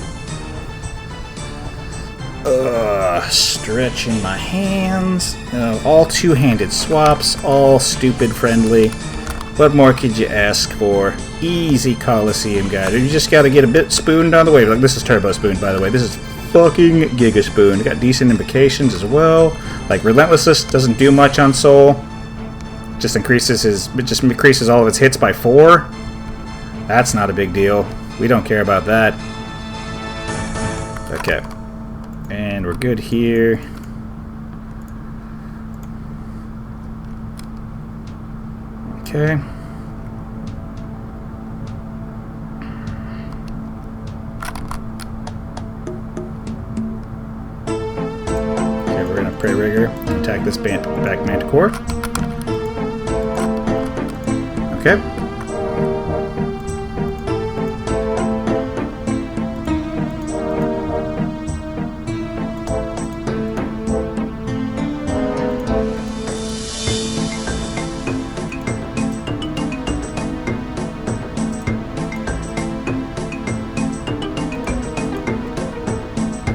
Stretching my hands. All two-handed swaps. All stupid friendly. What more could you ask for? Easy Colo Sim guide. You just gotta get a bit spooned on the way. Like, this is turbo spooned, by the way. This is fucking giga spoon. Got decent invocations as well. Like relentlessness doesn't do much on soul. Just increases all of its hits by 4. That's not a big deal. We don't care about that. Okay. And we're good here. Okay. Prey rigger. Attack this back manticore. Okay.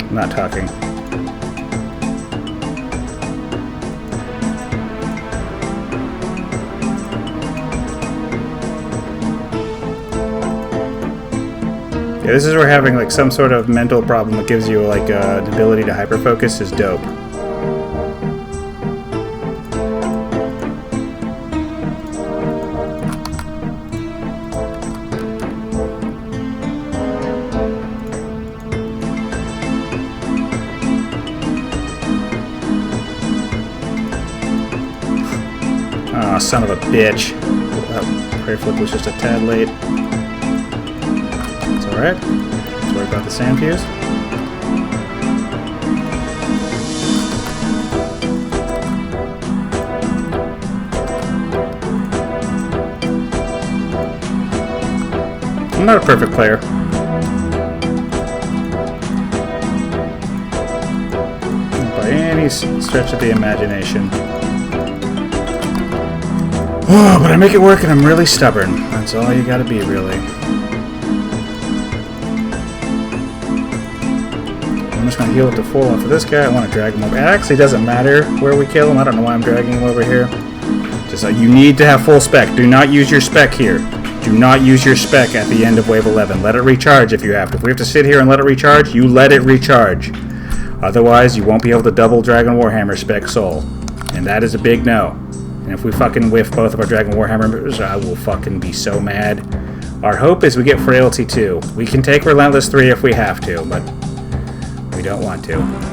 I'm not talking. Yeah, this is where having like some sort of mental problem that gives you like the ability to hyperfocus is dope. Aw, son of a bitch. That prayer flip was just a tad late. Alright, let's worry about the sand fuse. I'm not a perfect player. By any any stretch of the imagination. Oh, but I make it work and I'm really stubborn. That's all you gotta be, really. I'm just gonna heal it to full off of this guy. I want to drag him over. It actually doesn't matter where we kill him. I don't know why I'm dragging him over here. Just like, you need to have full spec. Do not use your spec here. Do not use your spec at the end of wave 11. Let it recharge if you have to. If we have to sit here and let it recharge, you let it recharge. Otherwise, you won't be able to double Dragon Warhammer spec soul. And that is a big no. And if we fucking whiff both of our Dragon Warhammers, I will fucking be so mad. Our hope is we get Frailty 2. We can take Relentless 3 if we have to, but we don't want to.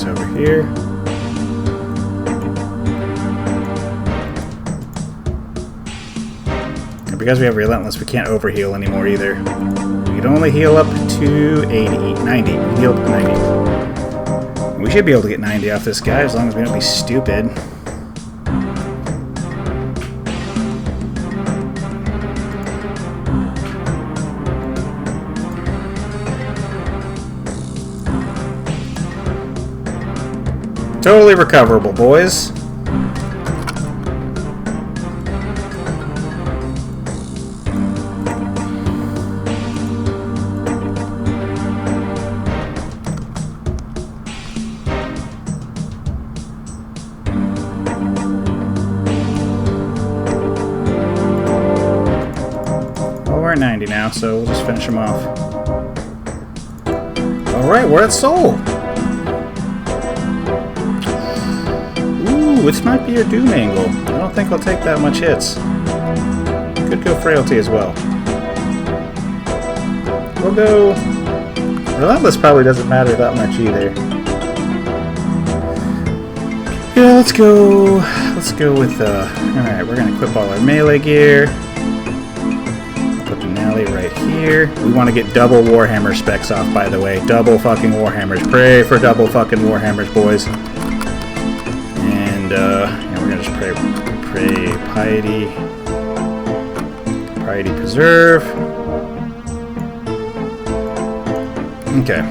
Over here. And because we have Relentless, we can't overheal anymore either. We can only heal up to 90. We can heal up to 90. We should be able to get 90 off this guy as long as we don't be stupid. Totally recoverable, boys. Well, we're at 90 now, so we'll just finish him off. Alright, we're at Soul. This might be your Doom angle. I don't think I'll take that much hits. Could go Frailty as well. We'll go... Relentless probably doesn't matter that much either. Yeah, let's go with, alright, we're gonna equip all our melee gear. Put the Nally right here. We want to get double Warhammer specs off, by the way. Double fucking Warhammers. Pray for double fucking Warhammers, boys. And we're gonna just pray piety preserve. Okay.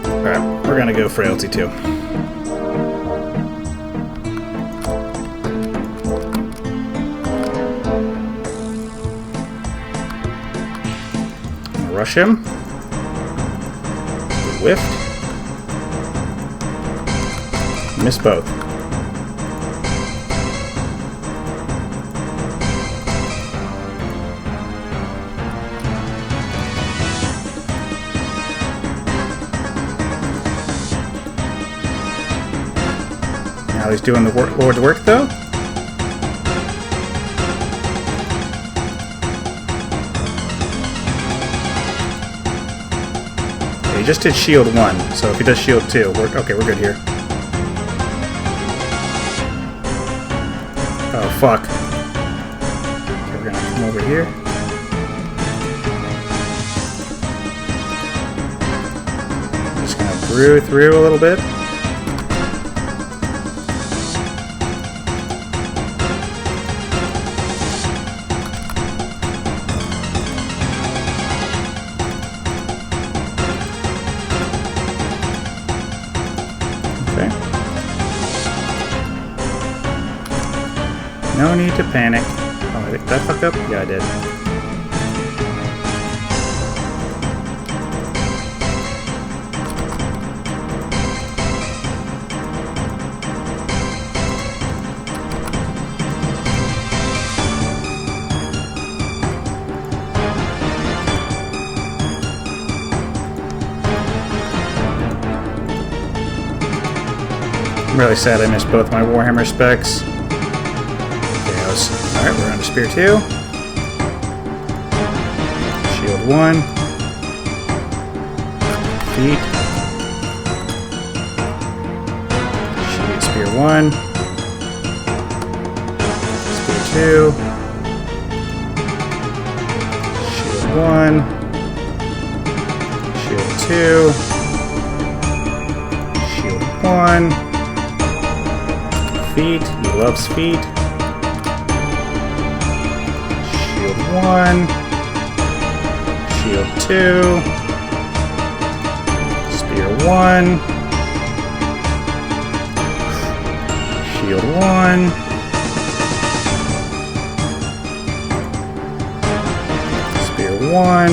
Alright, we're gonna go Frailty too. Rush him. Whiffed. Miss both. Now he's doing the Lord's work, though. Okay, he just did shield 1, so if he does shield 2, okay, we're good here. Oh, fuck. Okay, we're gonna come over here. Just gonna brew through a little bit. No need to panic. Oh, did I fuck up? Yeah, I did. I'm really sad I missed both my Warhammer specs. Alright, we're on to Spear 2. Shield 1. Feet. Spear 1. Spear 2. Shield 1. 2. Shield 1. Feet. He loves feet. Shield 1. Shield 2. Spear 1. Shield 1. Spear 1.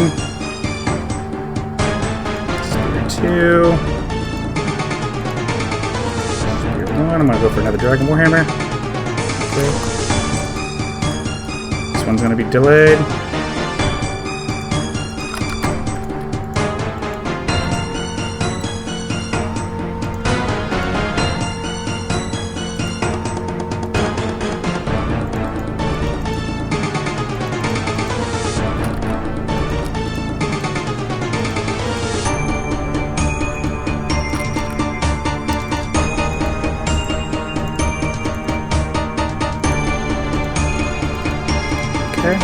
Spear 2. Spear 1. I'm gonna go for another Dragon Warhammer. Okay. This one's gonna be delayed. Okay.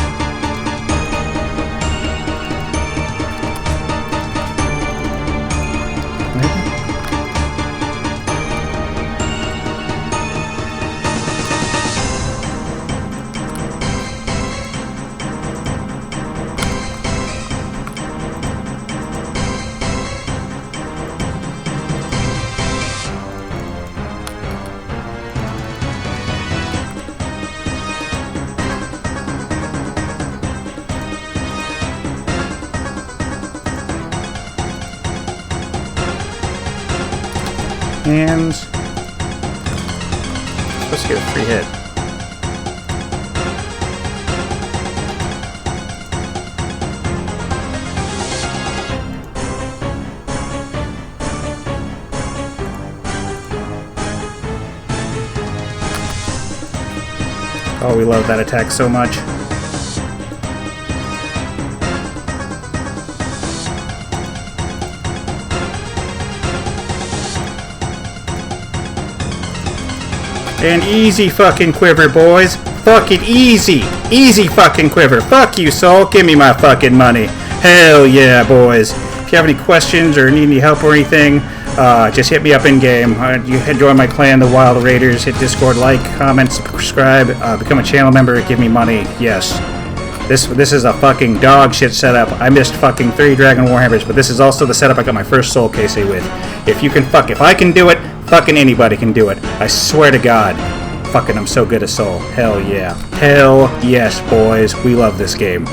And supposed to get a free hit. Oh, we love that attack so much. And easy fucking Quiver, boys. Fucking easy. Easy fucking Quiver. Fuck you, Soul. Give me my fucking money. Hell yeah, boys. If you have any questions or need any help or anything, just hit me up in game. You can join my clan, the Wild Raiders. Hit Discord, like, comment, subscribe, become a channel member, give me money. Yes. This is a fucking dog shit setup. I missed fucking 3 Dragon Warhammers, but this is also the setup I got my first Soul Case with. If I can do it, fucking anybody can do it. I swear to God. Fucking I'm so good at Soul. Hell yeah. Hell yes, boys. We love this game.